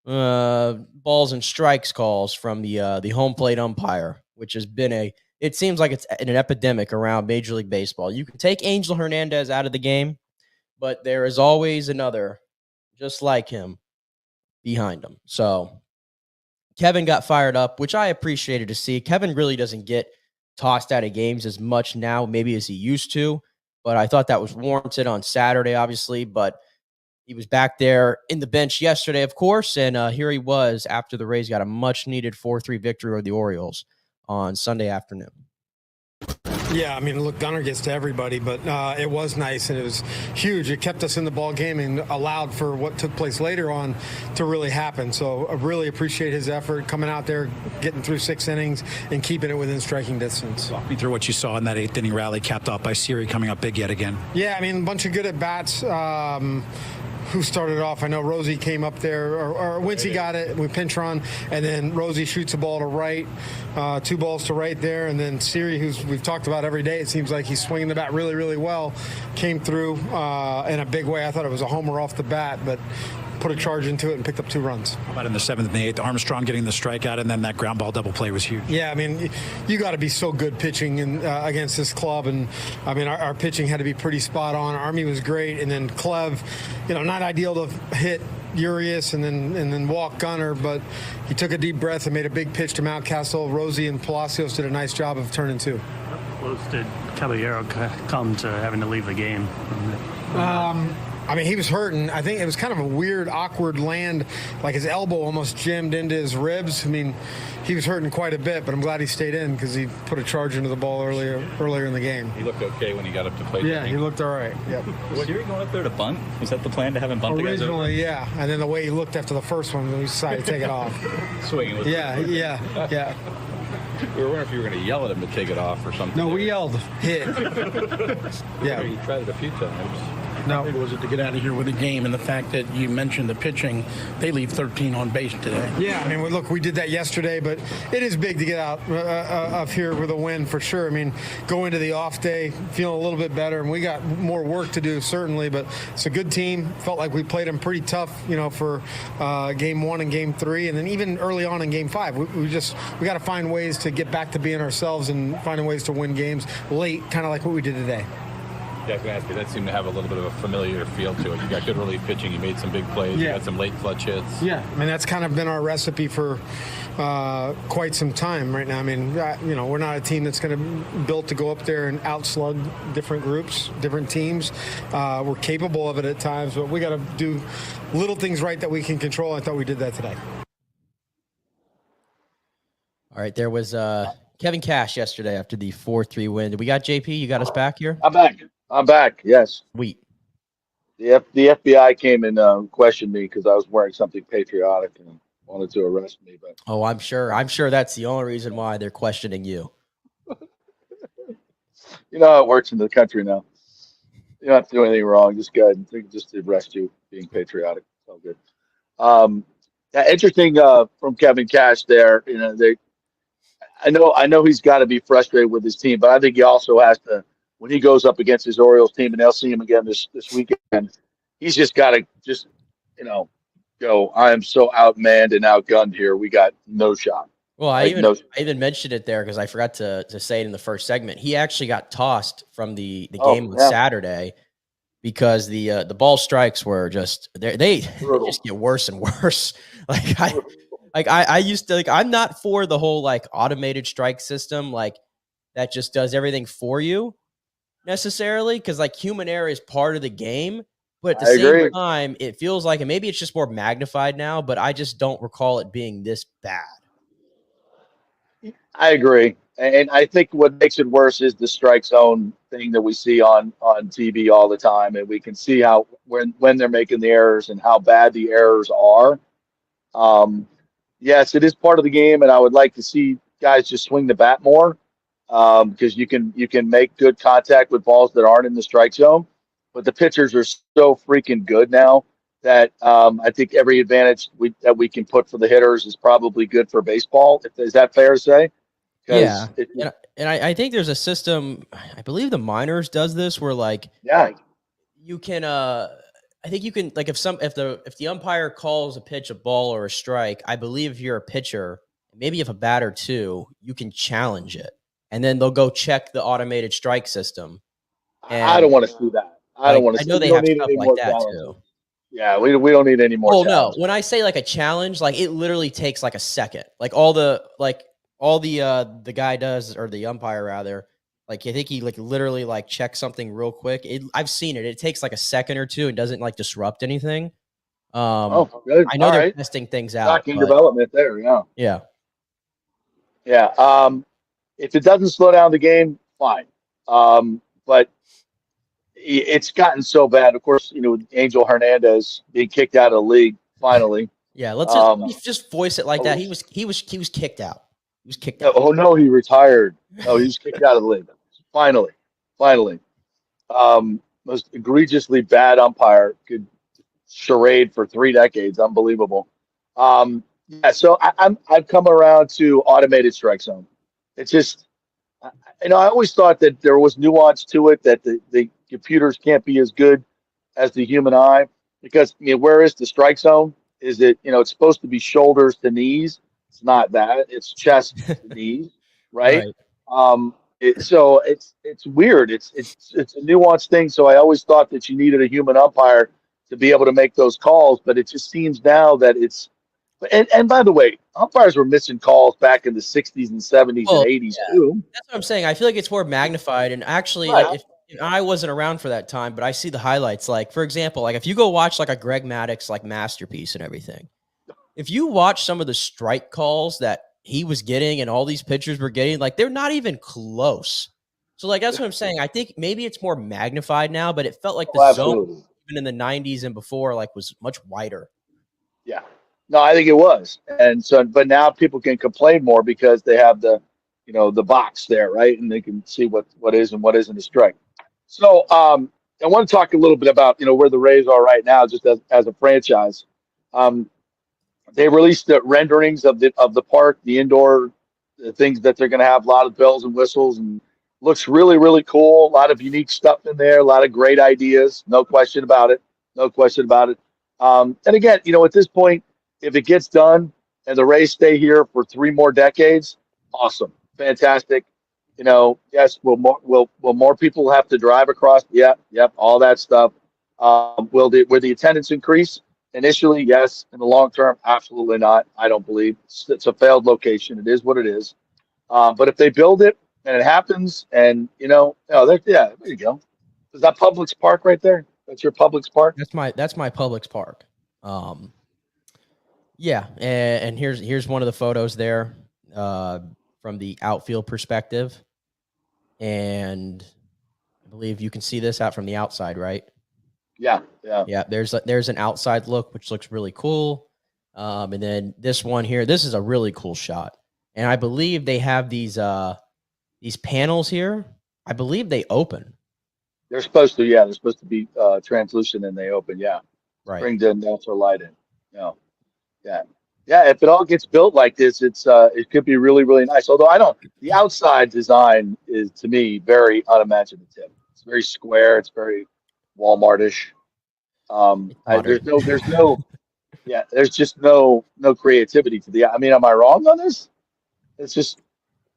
balls and strikes calls from the home plate umpire, which has been it seems like it's an epidemic around Major League Baseball. You can take Angel Hernandez out of the game, but there is always another just like him behind him. So Kevin got fired up, which I appreciated to see. Kevin really doesn't get tossed out of games as much now, maybe as he used to, but I thought that was warranted on Saturday, obviously, but he was back there in the bench yesterday, of course, and here he was after the Rays got a much-needed 4-3 victory over the Orioles on Sunday afternoon. Yeah, I mean, look, Gunnar gets to everybody, but it was nice and it was huge. It kept us in the ball game and allowed for what took place later on to really happen. So I really appreciate his effort coming out there, getting through 6 innings and keeping it within striking distance. Walk me through what you saw in that 8th inning rally, capped off by Siri coming up big yet again. Yeah, I mean, a bunch of good at-bats. Who started off? I know Rosie came up there, or Wincy got it. We pinch run, and then Rosie shoots a ball to right, 2 balls to right there, and then Siri, who's we've talked about every day, it seems like he's swinging the bat really, really well, came through in a big way. I thought it was a homer off the bat, but put a charge into it and picked up 2 runs. How about in the 7th and the 8th? Armstrong getting the strikeout, and then that ground ball double play was huge. Yeah, I mean, you got to be so good pitching against this club, and I mean, our pitching had to be pretty spot on. Army was great, and then Clev, not ideal to hit Urias and then walk Gunnar, but he took a deep breath and made a big pitch to Mountcastle. Rosie and Palacios did a nice job of turning 2. Close did Caballero come to having to leave the game? I mean, he was hurting. I think it was kind of a weird, awkward land, like his elbow almost jammed into his ribs. I mean, he was hurting quite a bit, but I'm glad he stayed in because he put a charge into the ball earlier in the game. He looked okay when he got up to plate. Yeah, he looked all right. Yep. Was Siri going up there to bunt? Was that the plan, to have him bunt the guys over? Originally, yeah. And then the way he looked after the first one, we decided to take it off. Swinging. Yeah. We were wondering if you were going to yell at him to take it off or something. No, we yelled, hit. Yeah. He tried it a few times. No, it was it to get out of here with a game, and the fact that you mentioned the pitching, they leave 13 on base today. Yeah, I mean, look, we did that yesterday, but it is big to get out of here with a win for sure. I mean, go into the off day feeling a little bit better, and we got more work to do certainly, but it's a good team. Felt like we played them pretty tough, for game 1 and game 3, and then even early on in game 5, we got to find ways to get back to being ourselves and finding ways to win games late, kind of like what we did today. Yeah, I was going to ask you, that seemed to have a little bit of a familiar feel to it. You got good relief pitching. You made some big plays. You had some late clutch hits. Yeah, I mean, that's kind of been our recipe for quite some time right now. I mean, we're not a team that's going to built to go up there and outslug different groups, different teams. We're capable of it at times, but we got to do little things right that we can control. I thought we did that today. All right, there was Kevin Cash yesterday after the 4-3 win. We got JP. You got us back here? I'm back. Yes. Sweet. The FBI came and questioned me because I was wearing something patriotic and wanted to arrest me. But I'm sure that's the only reason why they're questioning you. You know how it works in the country now. You don't have to do anything wrong. Just go ahead and just arrest you being patriotic. It's all good. Interesting from Kevin Cash there. I know he's got to be frustrated with his team, but I think he also has to. When he goes up against his Orioles team, and they'll see him again this weekend, he's just got to go, I am so outmanned and outgunned here. We got no shot. Well, I even mentioned it there because I forgot to say it in the first segment. He actually got tossed from the game on Saturday because the ball strikes were just they just get worse and worse. I used to I'm not for the whole automated strike system that just does everything for you necessarily, because human error is part of the game, but at the same time it feels like, and maybe it's just more magnified now, but I just don't recall it being this bad. I agree, and I think what makes it worse is the strike zone thing that we see on TV all the time, and we can see how when they're making the errors and how bad the errors are. Yes, it is part of the game, and I would like to see guys just swing the bat more. Because you can make good contact with balls that aren't in the strike zone, but the pitchers are so freaking good now that I think every advantage that we can put for the hitters is probably good for baseball. Is that fair to say? Yeah, and I think there's a system. I believe the minors does this where you can. I think you can if the umpire calls a pitch a ball or a strike. I believe if you're a pitcher, maybe if a batter too, you can challenge it. And then they'll go check the automated strike system. And I don't want to see that. I don't want to. I know they have stuff like that too. Yeah, we don't need any more. Oh no! When I say a challenge, it literally takes a second. All the guy does, or the umpire rather. I think he literally checks something real quick. I've seen it. It takes a second or two and doesn't disrupt anything. Good. I know they're testing things out. Shocking development there. Yeah. Yeah. Yeah. if it doesn't slow down the game, fine. But it's gotten so bad. Of course, with Angel Hernandez being kicked out of the league finally. Yeah, let's just voice it like that. He was kicked out. He was kicked out. Oh no, he retired. No, he was kicked out of the league. Finally. Most egregiously bad umpire. Good charade for 3 decades. Unbelievable. So I've come around to automated strike zone. It's just, I always thought that there was nuance to it, that the computers can't be as good as the human eye, because where is the strike zone? Is it, it's supposed to be shoulders to knees? It's not that. It's chest to knees, right? So it's weird. It's a nuanced thing. So I always thought that you needed a human umpire to be able to make those calls, but it just seems now that it's. And by the way, umpires were missing calls back in the 60s and 70s and 80s too. That's what I'm saying. I feel like it's more magnified. And actually, if I wasn't around for that time, but I see the highlights. Like, for example, like if you go watch like a Greg Maddux like masterpiece and everything, if you watch some of the strike calls that he was getting and all these pitchers were getting, like they're not even close. So like that's what I'm saying. I think maybe it's more magnified now, but it felt like the zone even in the 90s and before like was much wider. Yeah. No, I think it was. And so, but now people can complain more because they have the box there, right? And they can see what is and what isn't a strike. So I want to talk a little bit about, where the Rays are right now, just as a franchise. They released the renderings of the park, the indoor things that they're going to have, a lot of bells and whistles, and looks really, really cool. A lot of unique stuff in there, a lot of great ideas. No question about it. And again, at this point, if it gets done and the Rays stay here for 3 more decades, awesome, fantastic. Yes, will more people have to drive across? Yep, all that stuff. Will the attendance increase? Initially, yes. In the long term, absolutely not. I don't believe it's a failed location. It is what it is. But if they build it and it happens, and there you go. Is that Publix Park right there? That's your Publix Park. That's my Publix Park. Yeah, and here's one of the photos there from the outfield perspective, and I believe you can see this out from the outside, right? Yeah. There's an outside look which looks really cool, and then this one here. This is a really cool shot, and I believe they have these panels here. I believe they open. They're supposed to. Yeah, they're supposed to be translucent, and they open. Yeah, right. Bring the natural light in. Yeah. If it all gets built like this, it could be really, really nice. Although the outside design is to me very unimaginative. It's very square. It's very Walmartish. There's just no creativity to the. I mean, am I wrong on this? It's just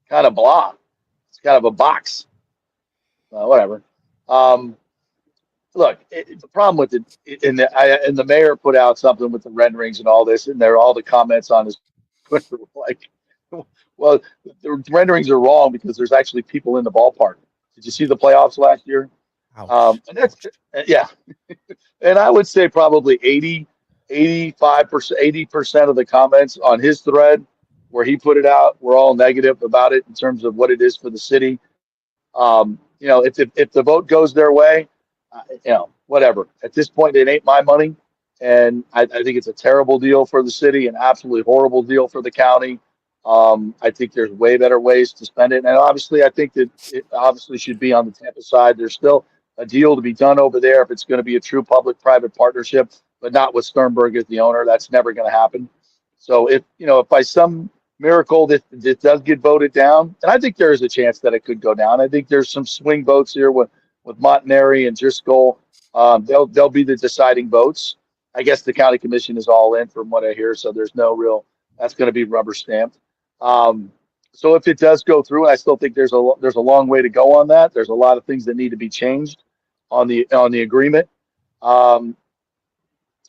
kind of blah. It's kind of a box. Whatever. Look, the problem with it, and the mayor put out something with the renderings and all this, and all the comments on his Twitter were like, well, the renderings are wrong because there's actually people in the ballpark. Did you see the playoffs last year? And that's, yeah. And I would say probably 85%, 80% of the comments on his thread where he put it out were all negative about it in terms of what it is for the city. If the vote goes their way, whatever. At this point, it ain't my money. And I think it's a terrible deal for the city, an absolutely horrible deal for the county. I think there's way better ways to spend it. And obviously, I think that it obviously should be on the Tampa side. There's still a deal to be done over there if it's going to be a true public-private partnership, but not with Sternberg as the owner. That's never going to happen. So if by some miracle this does get voted down, and I think there is a chance that it could go down. I think there's some swing votes here with Montanari and Driscoll. They'll be the deciding votes. I guess the county commission is all in from what I hear, so there's no real. That's going to be rubber stamped. So if it does go through, I still think there's a long way to go on that. There's a lot of things that need to be changed on the agreement, but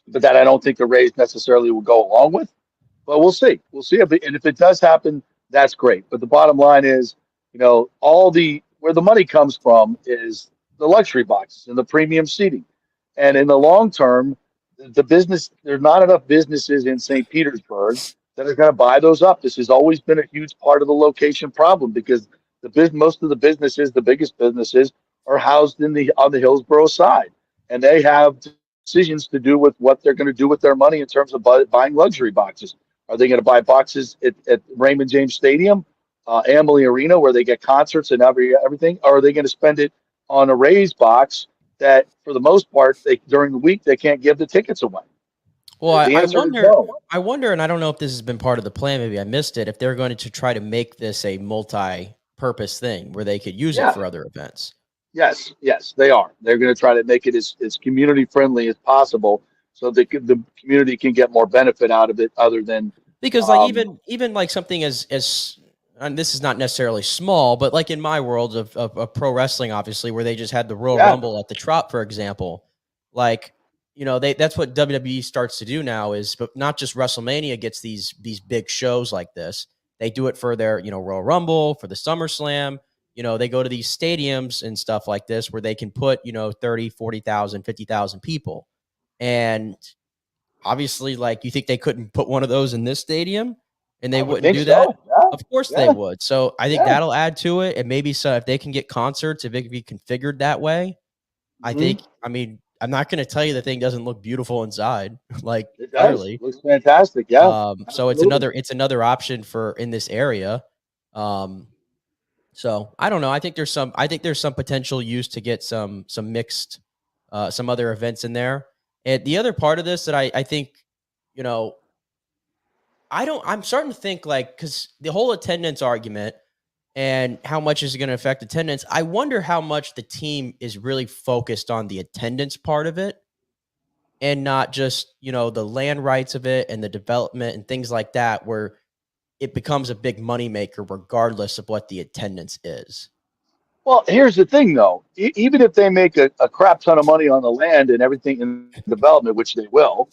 that I don't think the Rays necessarily will go along with. But we'll see. And if it does happen, that's great. But the bottom line is, where the money comes from is the luxury boxes and the premium seating. And in the long term, there's not enough businesses in St. Petersburg that are going to buy those up. This has always been a huge part of the location problem because most of the businesses, the biggest businesses, are housed on the Hillsborough side, and they have decisions to do with what they're going to do with their money in terms of buying luxury boxes. Are they going to buy boxes at Raymond James Stadium, Amalie Arena, where they get concerts and everything? Or are they going to spend it on a Rays box that, for the most part, during the week they can't give the tickets away? Well, The I answer is wonder. no. I wonder, and I don't know if this has been part of the plan. Maybe I missed it. If they're going to try to make this a multi-purpose thing where they could use it Yeah. for other events. Yes, they are. They're going to try to make it as community friendly as possible, so the community can get more benefit out of it, other than Because like even like something as and this is not necessarily small, but like in my world of pro wrestling, obviously, where they just had the Royal Rumble at the Trop, for example, like, that's what WWE starts to do now, is, but not just WrestleMania gets these big shows like this. They do it for their, Royal Rumble, for the SummerSlam. They go to these stadiums and stuff like this where they can put, 30, 40,000, 50,000 people. And obviously, like, you think they couldn't put one of those in this stadium and they wouldn't do that? so. Yeah. Of course they would. So I think that'll add to it. And maybe so if they can get concerts, if it can be configured that way, I think, I'm not going to tell you the thing doesn't look beautiful inside. Like, It does. clearly. It looks fantastic. Yeah. So it's another option for in this area. So I don't know. I think there's some potential use to get some mixed, some other events in there. And the other part of this that I think, I'm starting to think, like, because the whole attendance argument and how much is it going to affect attendance, I wonder how much the team is really focused on the attendance part of it and not just, the land rights of it and the development and things like that, where it becomes a big moneymaker regardless of what the attendance is. Well, here's the thing, though. Even if they make a crap ton of money on the land and everything in development, which they will,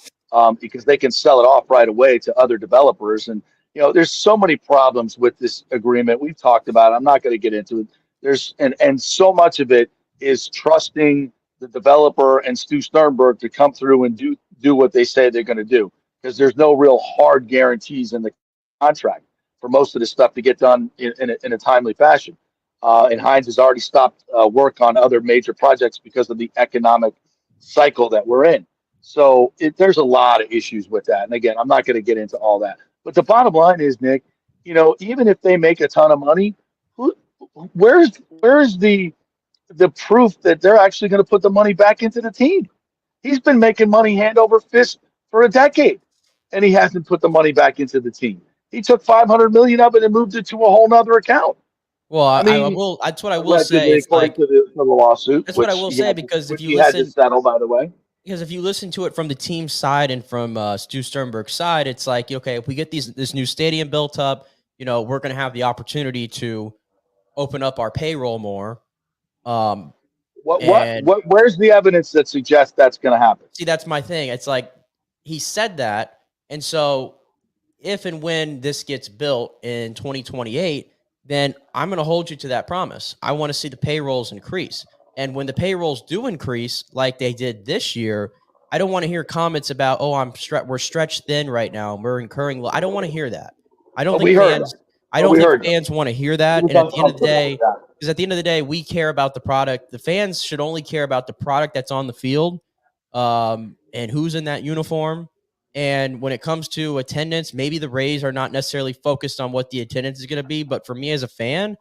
because they can sell it off right away to other developers. And, there's so many problems with this agreement. We've talked about it. I'm not going to get into it. And so much of it is trusting the developer and Stu Sternberg to come through and do what they say they're going to do, because there's no real hard guarantees in the contract for most of this stuff to get done in a timely fashion. And Hines has already stopped work on other major projects because of the economic cycle that we're in. So there's a lot of issues with that. And again, I'm not going to get into all that. But the bottom line is, Nick, even if they make a ton of money, where's the proof that they're actually going to put the money back into the team? He's been making money hand over fist for a decade, and he hasn't put the money back into the team. He took $500 million of it and moved it to a whole nother account. Well, I will. That's what I will say. It's like to the lawsuit. That's what I will say, because if you had to settle, by the way. Because if you listen to it from the team side and from Stu Sternberg's side, it's like, okay, if we get this new stadium built up, we're going to have the opportunity to open up our payroll more. Where's the evidence that suggests that's going to happen? See, that's my thing. It's like he said that, and so if and when this gets built in 2028, then I'm going to hold you to that promise. I want to see the payrolls increase. And when the payrolls do increase, like they did this year, I don't want to hear comments about, we're stretched thin right now, we're incurring. I don't want to hear that. I don't think fans want to hear that. And at the end of the day, we care about the product. The fans should only care about the product that's on the field, and who's in that uniform. And when it comes to attendance, maybe the Rays are not necessarily focused on what the attendance is going to be. But for me as a fan,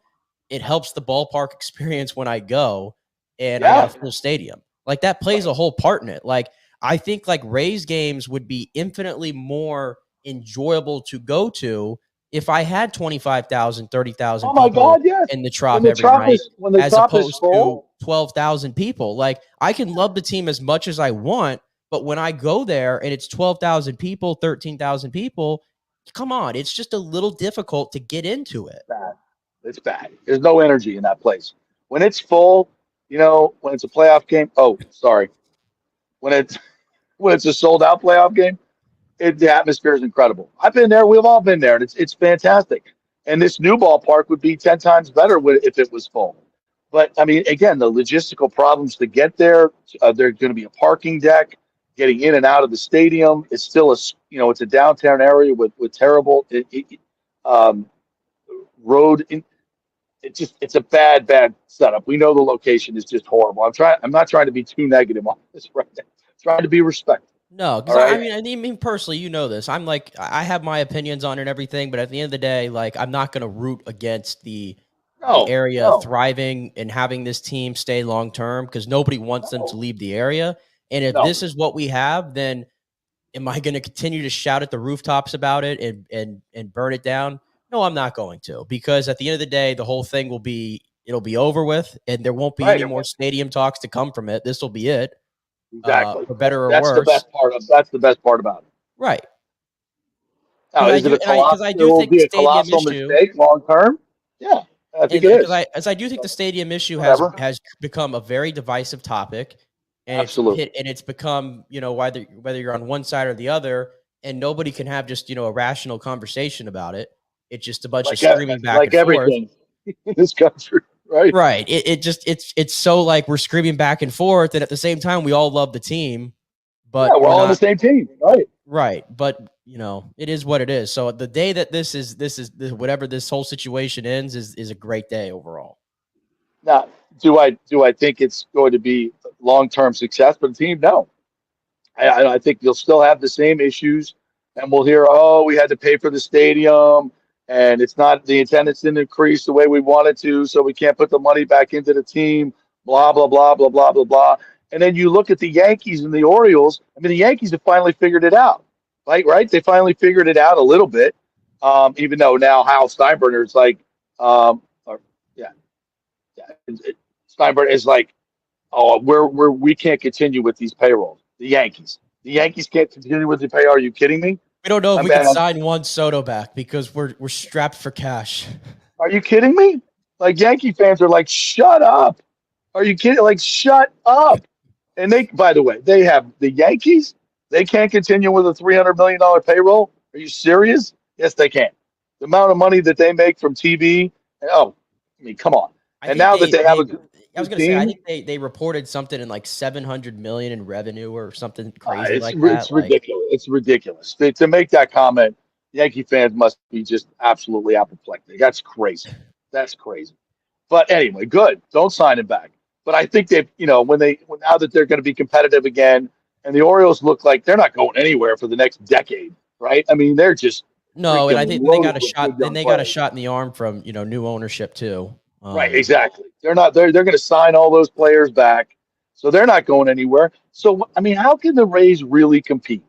it helps the ballpark experience when I go and I got a full stadium. Like, that plays a whole part in it. Like, I think like Rays games would be infinitely more enjoyable to go to if I had 25,000, 30,000 people in the Trop every night, as opposed to 12,000 people. Like, I can love the team as much as I want, but when I go there and it's 12,000 people, 13,000 people, come on, it's just a little difficult to get into it. It's bad. There's no energy in that place. When it's full, when it's a playoff game. Oh, sorry. When it's a sold out playoff game, the atmosphere is incredible. I've been there. We've all been there, and it's fantastic. And this new ballpark would be 10 times better if it was full. But I mean, again, the logistical problems to get there. There's going to be a parking deck. Getting in and out of the stadium. It's still it's a downtown area with terrible road. it's a bad setup. We know the location is just horrible. I'm not trying to be too negative on this right now. I'm trying to be respectful. No, because All right? I mean, personally, you know this. I'm like, I have my opinions on it and everything, but at the end of the day, like, I'm not going to root against the area No. thriving and having this team stay long term because nobody wants them to leave the area. And if this is what we have, then am I going to continue to shout at the rooftops about it and burn it down? No, I'm not going to, because at the end of the day, the whole thing it'll be over with, and there won't be any more stadium talks to come from it. This will be it. Exactly. For better or that's worse. That's the best part about it. Right. Now, is it a colossal? I do think the stadium issue mistake long term. Yeah, I think it is. I do think the stadium issue has become a very divisive topic, and absolutely, it's become, you know, whether you're on one side or the other, and nobody can have just, you know, a rational conversation about it. It's just a bunch of screaming back like and everything forth in this country, right? Right. It's so like we're screaming back and forth, and at the same time we all love the team, but we're all on the same team, right? Right, but you know, it is what it is. So the day that this is whatever this whole situation ends is a great day overall. Now, do I think it's going to be long-term success for the team? No. I think you'll still have the same issues, and we'll hear, oh, we had to pay for the stadium, and it's not, the attendance didn't increase the way we wanted to, so we can't put the money back into the team, blah, blah, blah, blah, blah, blah, blah. And then you look at the Yankees and the Orioles. I mean, the Yankees have finally figured it out, right? They finally figured it out a little bit, even though now Hal Steinbrenner is like, Steinbrenner is like, oh, we can't continue with these payrolls. The Yankees can't continue with the pay. Are you kidding me? We don't know if we can sign Juan Soto back because we're strapped for cash. Are you kidding me? Like, Yankee fans are like, shut up. Are you kidding? Like, shut up. And they, by the way, they have the Yankees. They can't continue with a $300 million payroll. Are you serious? Yes, they can. The amount of money that they make from TV. Oh, I mean, come on. And now that they have I was going to say, I think they reported something in like 700 million in revenue or something crazy it's like that. It's ridiculous. It's ridiculous. To make that comment, Yankee fans must be just absolutely apoplectic. That's crazy. That's crazy. But anyway, good. Don't sign him back. But I think they've, you know, now that they're going to be competitive again, and the Orioles look like they're not going anywhere for the next decade, right? I mean, they're just no, and I think they got a shot. Then they got a shot in the arm from, you know, new ownership too. Right, exactly. They're going to sign all those players back, so they're not going anywhere. So I mean, how can the Rays really compete?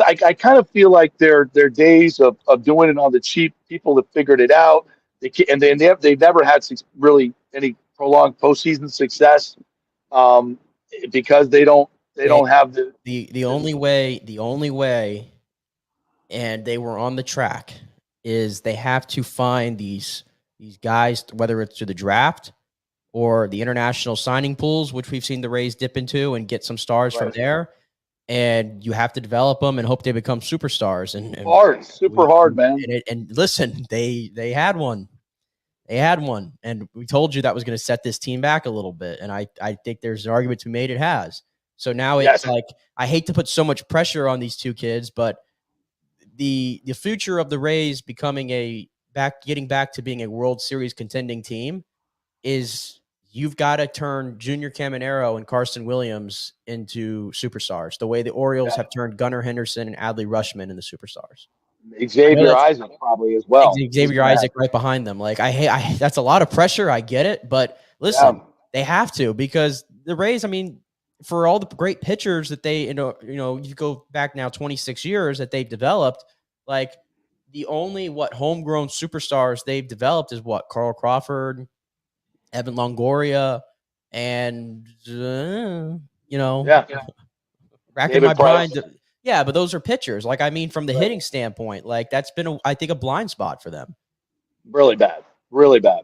I kind of feel like their days of doing it on the cheap. People have figured it out. They've never had really any prolonged postseason success because they don't have the only way, and they were on the track, is they have to find these guys, whether it's through the draft or the international signing pools, which we've seen the Rays dip into, and get some stars from there. And you have to develop them and hope they become superstars. And super hard, man. And listen, they had one. They had one, and we told you that was going to set this team back a little bit. And I think there's an argument to be made. It has. So now it's like, I hate to put so much pressure on these two kids, but the future of the Rays getting back to being a World Series contending team is, you've got to turn Junior Caminero and Carson Williams into superstars, the way the Orioles have turned Gunnar Henderson and Adley Rutschman into superstars. Xavier Isaac probably as well. Xavier Isaac right behind them. Like, that's a lot of pressure. I get it, but listen, they have to, because the Rays, I mean, for all the great pitchers that they, you go back now 26 years that they've developed, like, the only homegrown superstars they've developed is Carl Crawford, Evan Longoria, and racking my mind. Yeah, but those are pitchers. Like, I mean, from the hitting standpoint, like, that's been, I think, a blind spot for them. Really bad. Really bad.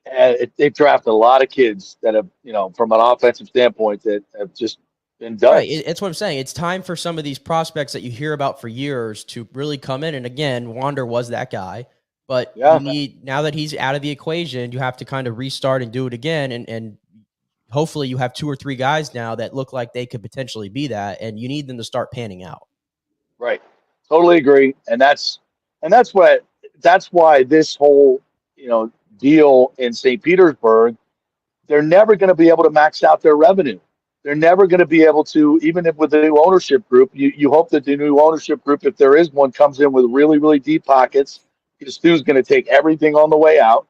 And they've drafted a lot of kids that have, from an offensive standpoint, that have just been done. Right. It's what I'm saying. It's time for some of these prospects that you hear about for years to really come in. And again, Wander was that guy. But you need, now that he's out of the equation, you have to kind of restart and do it again. And hopefully you have 2 or 3 guys now that look like they could potentially be that, and you need them to start panning out. Right. Totally agree. And that's why this whole, deal in St. Petersburg, they're never going to be able to max out their revenue. They're never going to be able to, even if with the new ownership group, you hope that the new ownership group, if there is one, comes in with really, really deep pockets, because Stu's going to take everything on the way out,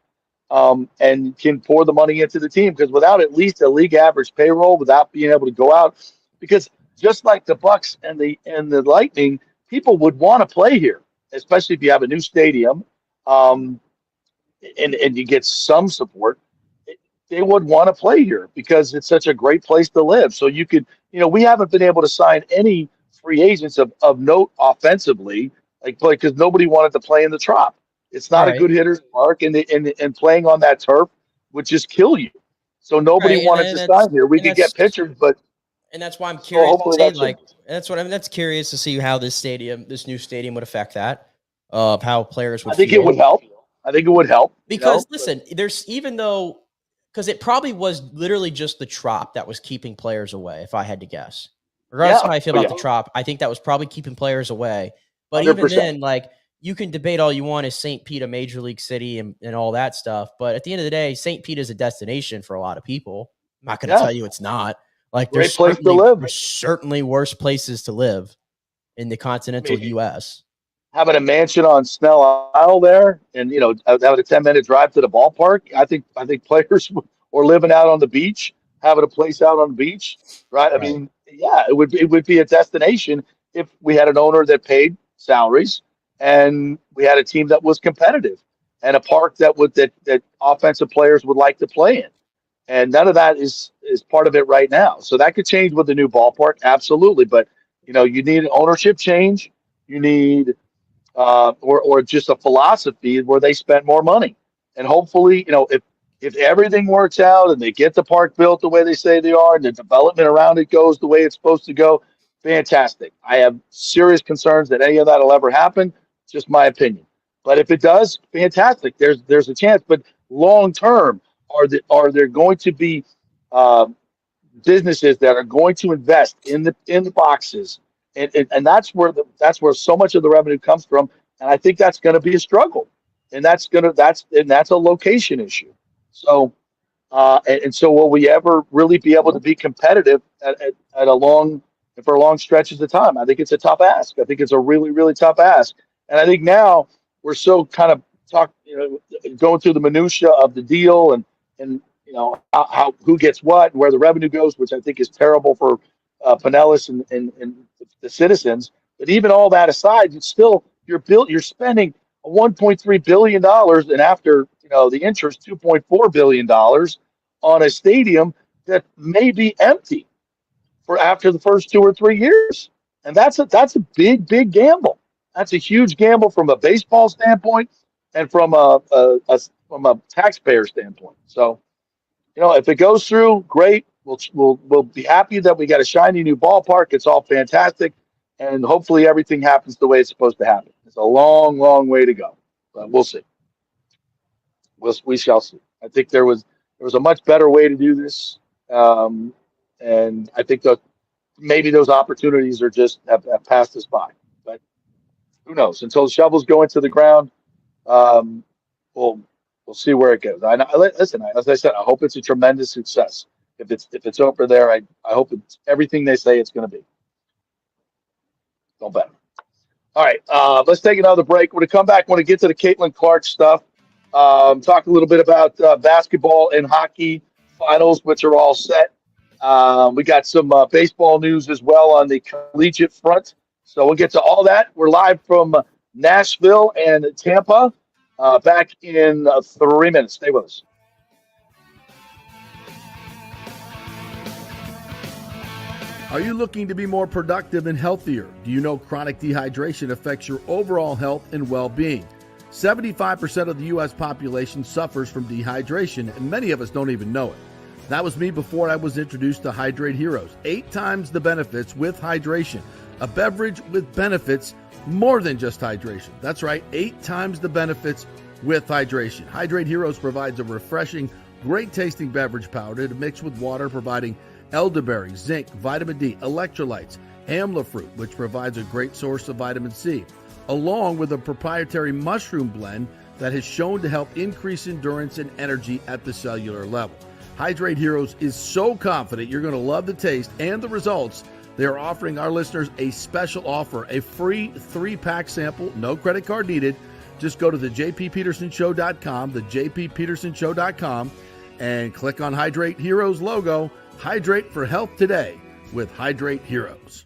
and can pour the money into the team. Because without at least a league average payroll, without being able to go out, because just like the Bucks and the Lightning, people would want to play here, especially if you have a new stadium, and you get some support. They would want to play here because it's such a great place to live. So you could, we haven't been able to sign any free agents of note offensively, because nobody wanted to play in the Trop. It's not a good hitter's park, and playing on that turf would just kill you. So nobody wanted to sign here. We could get pitchers, but and that's why I'm curious hopefully to see, that's curious to see how this new stadium would affect that, how players would. I think it would help. Because listen, because it probably was literally just the Trop that was keeping players away, if I had to guess. Regardless of how I feel about the Trop, I think that was probably keeping players away. But 100%. Even then, you can debate all you want, is St. Pete a major league city and all that stuff. But at the end of the day, St. Pete is a destination for a lot of people. I'm not going to tell you it's not. Great place to live. There's certainly worse places to live in the continental U.S. Having a mansion on Snell Isle there, and having a 10-minute drive to the ballpark, I think players or living out on the beach, having a place out on the beach, right? I mean, it would be a destination if we had an owner that paid salaries and we had a team that was competitive and a park that offensive players would like to play in. And none of that is part of it right now. So that could change with the new ballpark, absolutely. But you need an ownership change. You need or just a philosophy where they spend more money. And hopefully, if everything works out and they get the park built the way they say they are, and the development around it goes the way it's supposed to go, fantastic. I have serious concerns that any of that will ever happen. Just my opinion. But if it does, fantastic. There's a chance. But long term, are there going to be businesses that are going to invest in the boxes? And that's where so much of the revenue comes from. And I think that's going to be a struggle. And that's a location issue. So so will we ever really be able to be competitive for long stretches of time? I think it's a tough ask. I think it's a really, really tough ask. And I think now we're so kind of going through the minutia of the deal and how who gets what and where the revenue goes, which I think is terrible for Pinellas and the citizens. But even all that aside, it's still you're spending $1.3 billion, and after the interest, $2.4 billion on a stadium that may be empty for after the first 2 or 3 years, and that's a big gamble. That's a huge gamble from a baseball standpoint and from a taxpayer standpoint. So, if it goes through, great. We'll be happy that we got a shiny new ballpark. It's all fantastic, and hopefully everything happens the way it's supposed to happen. It's a long, long way to go, but we'll see. We shall see. I think there was a much better way to do this, and I think that maybe those opportunities are just have passed us by. But who knows? Until the shovels go into the ground, we'll see where it goes. Listen, as I said, I hope it's a tremendous success. If it's over there, I hope it's everything they say it's going to be. Don't bet. All right, let's take another break. When we come back, I want to get to the Caitlin Clark stuff. Talk a little bit about basketball and hockey finals, which are all set. We got some baseball news as well on the collegiate front. So we'll get to all that. We're live from Nashville and Tampa. Back in 3 minutes. Stay with us. Are you looking to be more productive and healthier? Do you know chronic dehydration affects your overall health and well-being? 75% of the U.S. population suffers from dehydration, and many of us don't even know it. That was me before I was introduced to Hydrate Heroes. 8 times the benefits with hydration. A beverage with benefits more than just hydration. That's right, 8 times the benefits with hydration. Hydrate Heroes provides a refreshing, great-tasting beverage powder to mix with water, providing elderberry, zinc, vitamin D, electrolytes, amla fruit, which provides a great source of vitamin C, along with a proprietary mushroom blend that has shown to help increase endurance and energy at the cellular level. Hydrate Heroes is so confident you're going to love the taste and the results. They are offering our listeners a special offer, a free 3-pack sample, no credit card needed. Just go to the jppetersonshow.com, the jppetersonshow.com, and click on Hydrate Heroes logo. Hydrate for health today with Hydrate Heroes.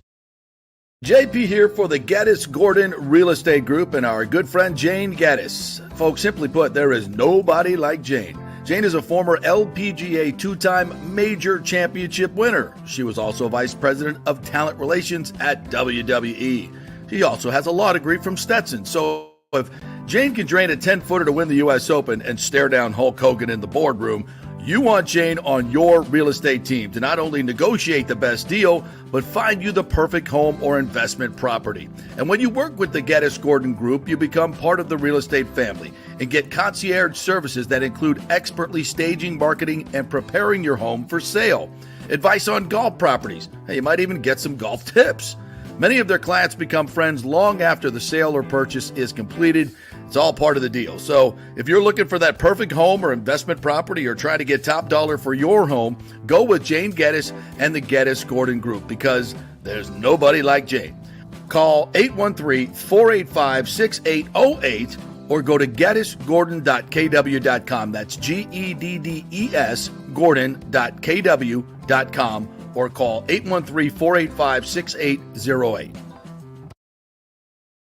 JP here for the Geddes Gordon Real Estate Group and our good friend Jane Geddes. Folks, simply put, there is nobody like Jane. Jane is a former LPGA 2-time major championship winner. She was also vice president of talent relations at WWE. She also has a law degree from Stetson. So if Jane can drain a 10-footer to win the U.S. Open and stare down Hulk Hogan in the boardroom, you want Jane on your real estate team to not only negotiate the best deal, but find you the perfect home or investment property. And when you work with the Geddes Gordon Group, you become part of the real estate family and get concierge services that include expertly staging, marketing, and preparing your home for sale. Advice on golf properties. Hey, you might even get some golf tips. Many of their clients become friends long after the sale or purchase is completed. It's all part of the deal. So if you're looking for that perfect home or investment property or trying to get top dollar for your home, go with Jane Geddes and the Geddes Gordon Group because there's nobody like Jane. Call 813-485-6808 or go to geddesgordon.kw.com. That's GEDDES Gordon.kw.com or call 813-485-6808.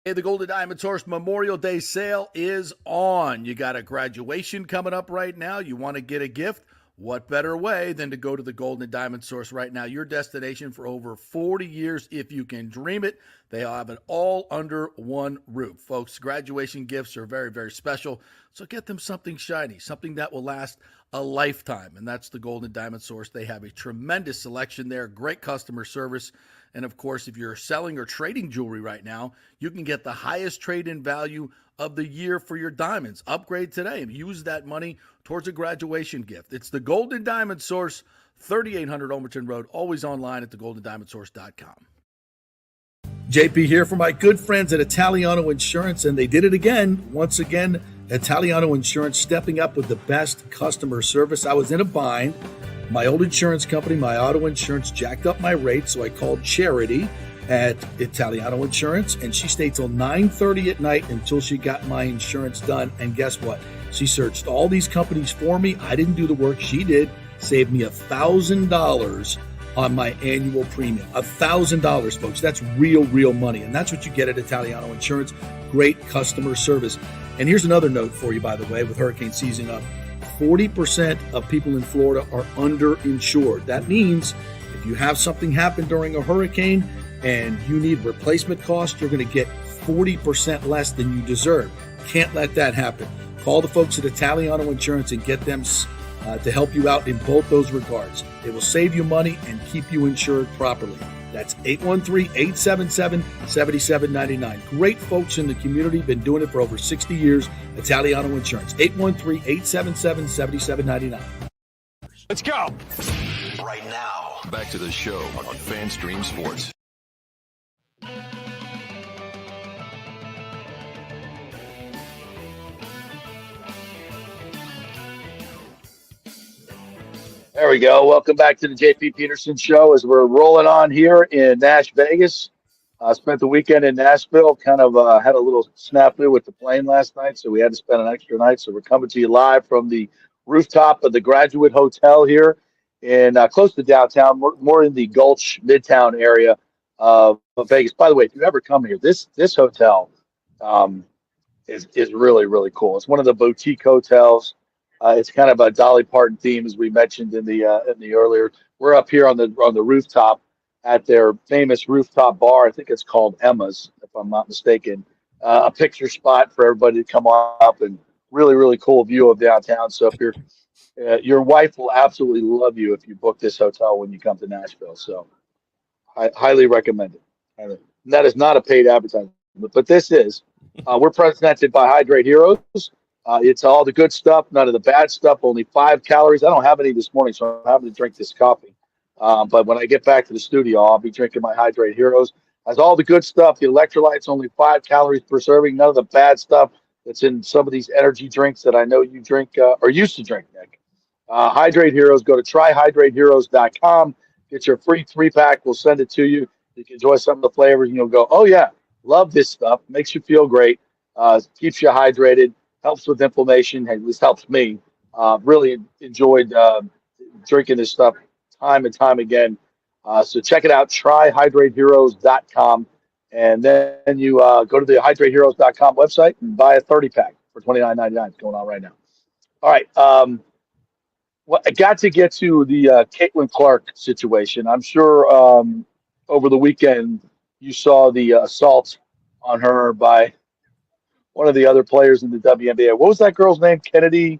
Hey, the Golden Diamond Source Memorial Day sale is on. You got a graduation coming up right now. You want to get a gift? What better way than to go to the Golden Diamond Source right now? Your destination for over 40 years, if you can dream it. They have it all under one roof. Folks, graduation gifts are very, very special. So get them something shiny, something that will last a lifetime. And that's the Golden Diamond Source. They have a tremendous selection there, great customer service. And of course, if you're selling or trading jewelry right now, you can get the highest trade-in value of the year for your diamonds. Upgrade today and use that money towards a graduation gift. It's the Golden Diamond Source, 3800 Olmerton Road, always online at thegoldendiamondsource.com. JP here for my good friends at Italiano Insurance, and they did it again. Once again, Italiano Insurance stepping up with the best customer service. I was in a bind. My old insurance company, my auto insurance, jacked up my rates, so I called Charity at Italiano Insurance, and she stayed till 9:30 at night until she got my insurance done. And guess what? She searched all these companies for me. I didn't do the work. She did. Saved me $1,000 on my annual premium. $1,000, folks. That's real money. And that's what you get at Italiano Insurance. Great customer service. And here's another note for you, by the way, with hurricane season up. 40% of people in Florida are underinsured. That means if you have something happen during a hurricane and you need replacement costs, you're going to get 40% less than you deserve. Can't let that happen. Call the folks at Italiano Insurance and get them to help you out in both those regards. They will save you money and keep you insured properly. That's 813-877-7799. Great folks in the community, been doing it for over 60 years. Italiano Insurance, 813-877-7799. Let's go. Right now, back to the show on FanStream Sports. There we go. Welcome back to the JP Peterson Show as we're rolling on here in Nash Vegas. Spent the weekend in Nashville, kind of had a little snafu with the plane last night, so we had to spend an extra night. So we're coming to you live from the rooftop of the Graduate Hotel here in close to downtown, more in the Gulch Midtown area of Vegas. By the way, if you ever come here, this hotel is really cool. It's one of the boutique hotels. It's kind of a Dolly Parton theme, as we mentioned in the earlier. We're up here on the rooftop at their famous rooftop bar. I think it's called Emma's, if I'm not mistaken. A picture spot for everybody to come on up, and really cool view of downtown. So if your wife will absolutely love you if you book this hotel when you come to Nashville. So I highly recommend it. And that is not a paid advertisement, but this is. We're presented by Hydrate Heroes. It's all the good stuff, none of the bad stuff, only 5 calories. I don't have any this morning, so I'm having to drink this coffee. But when I get back to the studio, I'll be drinking my Hydrate Heroes. Has all the good stuff, the electrolytes, only 5 calories per serving, none of the bad stuff, that's in some of these energy drinks that I know you drink or used to drink, Nick. Hydrate Heroes, go to tryhydrateheroes.com. Get your free 3-pack. We'll send it to you. You can enjoy some of the flavors, and you'll go, oh, yeah, love this stuff. Makes you feel great. Keeps you hydrated. Helps with inflammation. At least helps me. Really enjoyed drinking this stuff time and time again. So check it out, tryhydrateheroes.com. And then you go to the hydrateheroes.com website and buy a 30-pack for $29.99. It's going on right now. All right. Well, I got to get to the Caitlin Clark situation. I'm sure over the weekend you saw the assault on her by one of the other players in the WNBA. What was that girl's name? Kennedy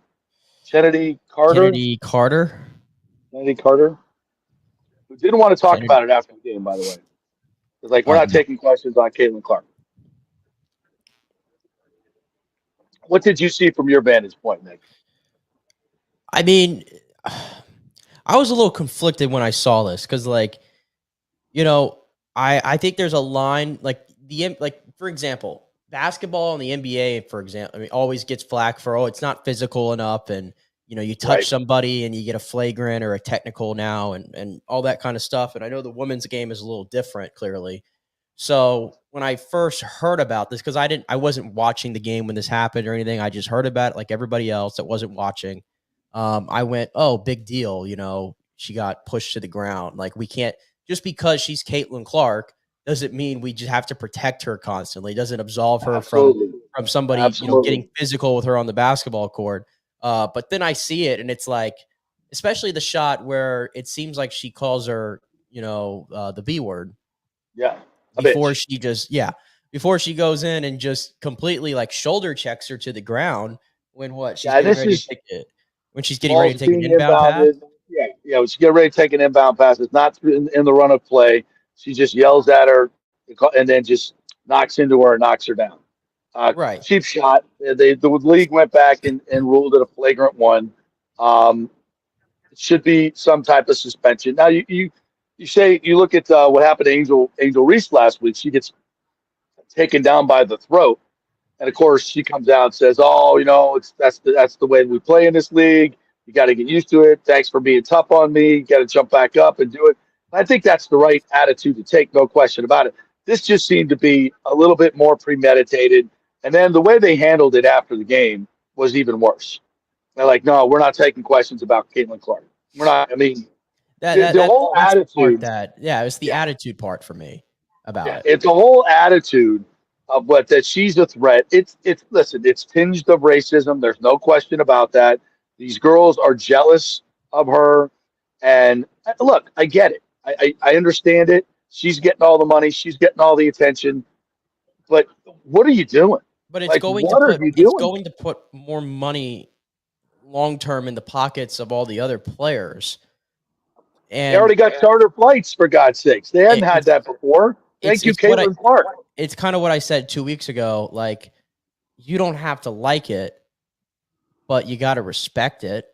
Carter? Kennedy Carter? Kennedy Carter? We didn't want to talk about it after the game, by the way. It's like, we're not taking questions on Caitlin Clark. What did you see from your vantage point, Nick? I mean, I was a little conflicted when I saw this because, like, you know, I think there's a line, like, for example, basketball in the NBA, for example, I mean, always gets flack for, oh, it's not physical enough, and, you know, you touch somebody and you get a flagrant or a technical now and all that kind of stuff. And I know the women's game is a little different, clearly. So when I first heard about this, because I wasn't watching the game when this happened or anything, I just heard about it like everybody else that wasn't watching. I went, oh, big deal. You know, she got pushed to the ground. Like, we can't, just because she's Caitlin Clark doesn't mean we just have to protect her constantly. It doesn't absolve her from somebody, you know, getting physical with her on the basketball court. But then I see it and it's like, especially the shot where it seems like she calls her, you know, the B word. Yeah. Before she goes in and just completely like shoulder checks her to the ground when she's getting ready to take it. When she's getting ready to take an inbound pass. Yeah, when she get ready to take an inbound pass, it's not in the run of play. She just yells at her and then just knocks into her and knocks her down. Cheap shot. The league went back and ruled it a flagrant one. It should be some type of suspension. Now you say you look at what happened to Angel Reese last week. She gets taken down by the throat, and of course she comes out and says, "Oh, you know, that's the way we play in this league. You got to get used to it. Thanks for being tough on me. You got to jump back up and do it." I think that's the right attitude to take, no question about it. This just seemed to be a little bit more premeditated, and then the way they handled it after the game was even worse. They're like, "No, we're not taking questions about Caitlin Clark. We're not." I mean, the whole attitude. It was the attitude part for me about it. It's a whole attitude of that she's a threat. It's tinged of racism. There's no question about that. These girls are jealous of her, and look, I get it. I understand it. She's getting all the money. She's getting all the attention. But what are you doing? But it's going to put more money long term in the pockets of all the other players. And they already got charter flights, for God's sakes. They hadn't had that before. Thank you, Caitlin Clark. It's kind of what I said 2 weeks ago. Like, you don't have to like it, but you got to respect it.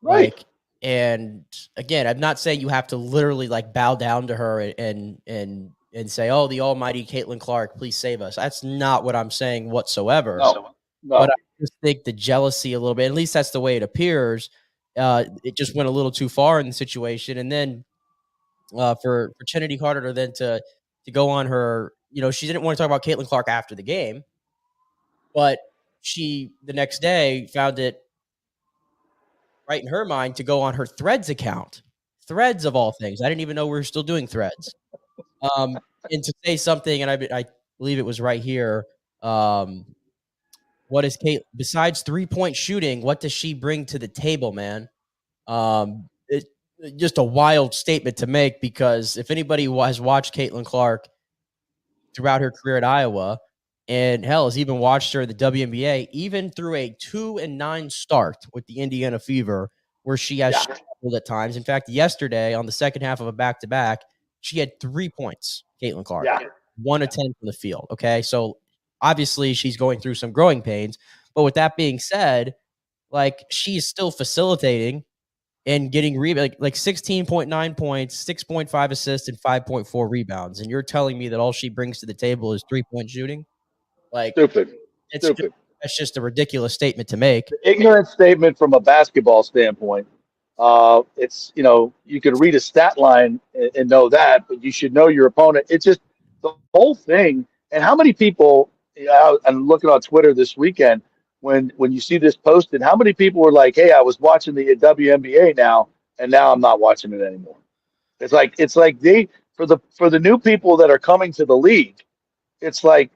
Right. Like, and again, I'm not saying you have to literally like bow down to her and say, "Oh, the almighty Caitlin Clark, please save us." That's not what I'm saying whatsoever. No. But I just think the jealousy a little bit, at least that's the way it appears. It just went a little too far in the situation. And then for Kennedy Carter to go on her, you know, she didn't want to talk about Caitlin Clark after the game, but she the next day found it right in her mind to go on her Threads account. Threads of all things. I didn't even know we were still doing Threads. And to say something, and I believe it was right here. What is Kate besides 3-point shooting? What does she bring to the table, man? It's just a wild statement to make, because if anybody has watched Caitlin Clark throughout her career at Iowa, and hell, has even watched her in the WNBA, even through a 2-9 start with the Indiana Fever, where she has struggled at times. In fact, yesterday on the second half of a back-to-back, she had 3 points, Caitlin Clark. 1 of 10 from the field. Okay, so obviously she's going through some growing pains. But with that being said, like, she's still facilitating and getting like 16.9 points, 6.5 assists, and 5.4 rebounds. And you're telling me that all she brings to the table is 3-point shooting? Like, Stupid. That's just a ridiculous statement to make. Ignorant statement from a basketball standpoint. It's, you could read a stat line and know that, but you should know your opponent. It's just the whole thing. And how many people, I'm looking on Twitter this weekend when you see this posted, how many people were like, hey, I was watching the WNBA now, and now I'm not watching it anymore. It's like they, for the new people that are coming to the league, it's like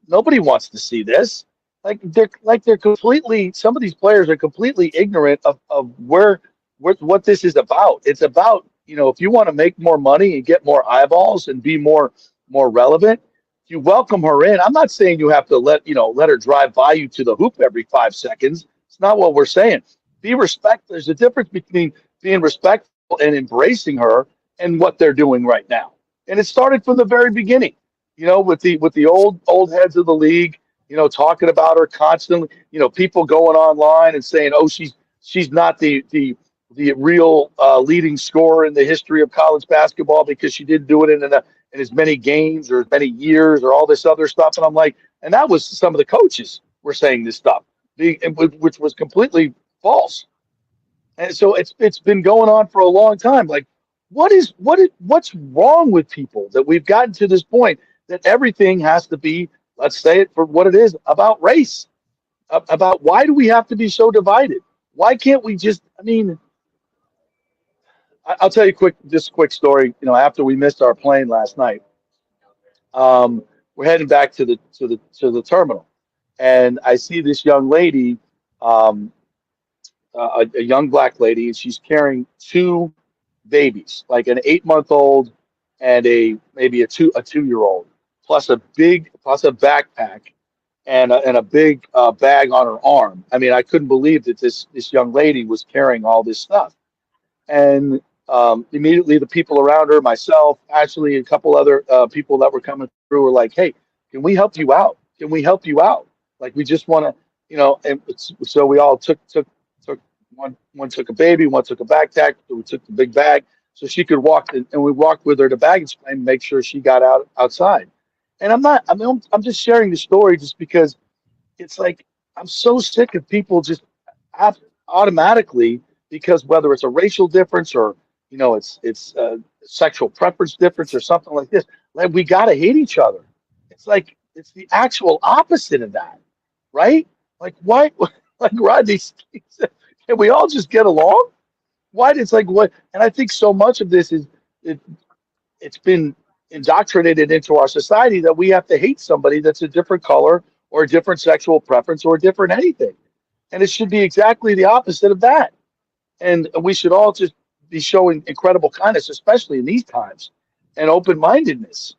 nobody wants to see this. They're completely, some of these players are completely ignorant of what this is about. It's about, if you want to make more money and get more eyeballs and be more relevant, you welcome her in. I'm not saying you have to let her drive by you to the hoop every 5 seconds. It's not what we're saying. Be respectful. There's a difference between being respectful and embracing her and what they're doing right now. And it started from the very beginning, with the old heads of the league, talking about her constantly, people going online and saying, oh, she's not the real leading scorer in the history of college basketball because she didn't do it in as many games or as many years or all this other stuff. And I'm like, and that was some of the coaches were saying this stuff, which was completely false. And so it's been going on for a long time. Like, what's wrong with people that we've gotten to this point that everything has to be, let's say it for what it is, about race, about why do we have to be so divided? Why can't we just, I'll tell you this quick story. After we missed our plane last night, we're heading back to the terminal, and I see this young lady, a young black lady, and she's carrying 2 babies, like an 8-month-old and maybe a 2-year-old, plus a backpack and a big bag on her arm. I mean, I couldn't believe that this young lady was carrying all this stuff. And immediately the people around her, myself, actually, a couple other people that were coming through were like, hey, can we help you out? Can we help you out? Like, we just want to, and so we all took one took a baby, one took a backpack, we took the big bag so she could walk, and we walked with her to baggage claim and make sure she got outside. And I'm just sharing the story just because it's like, I'm so sick of people just automatically, because whether it's a racial difference or, it's sexual preference difference or something like this, like, we got to hate each other. It's like, it's the actual opposite of that, right? Like, why, like, Rodney, can we all just get along? Why? It's like, what? And I think so much of this is it's been indoctrinated into our society that we have to hate somebody that's a different color or a different sexual preference or a different anything. And it should be exactly the opposite of that. And we should all just be showing incredible kindness, especially in these times, and open-mindedness.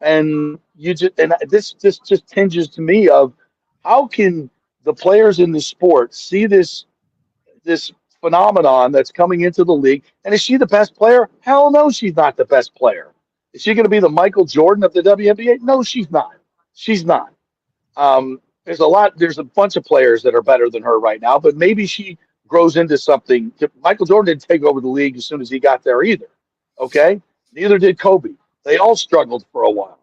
And this just tinges to me of, how can the players in the sport see this phenomenon that's coming into the league? And is she the best player? Hell no, she's not the best player. Is she going to be the Michael Jordan of the WNBA? No, she's not. She's not. There's a bunch of players that are better than her right now, but maybe she grows into something. Michael Jordan didn't take over the league as soon as he got there either. Okay? Neither did Kobe. They all struggled for a while.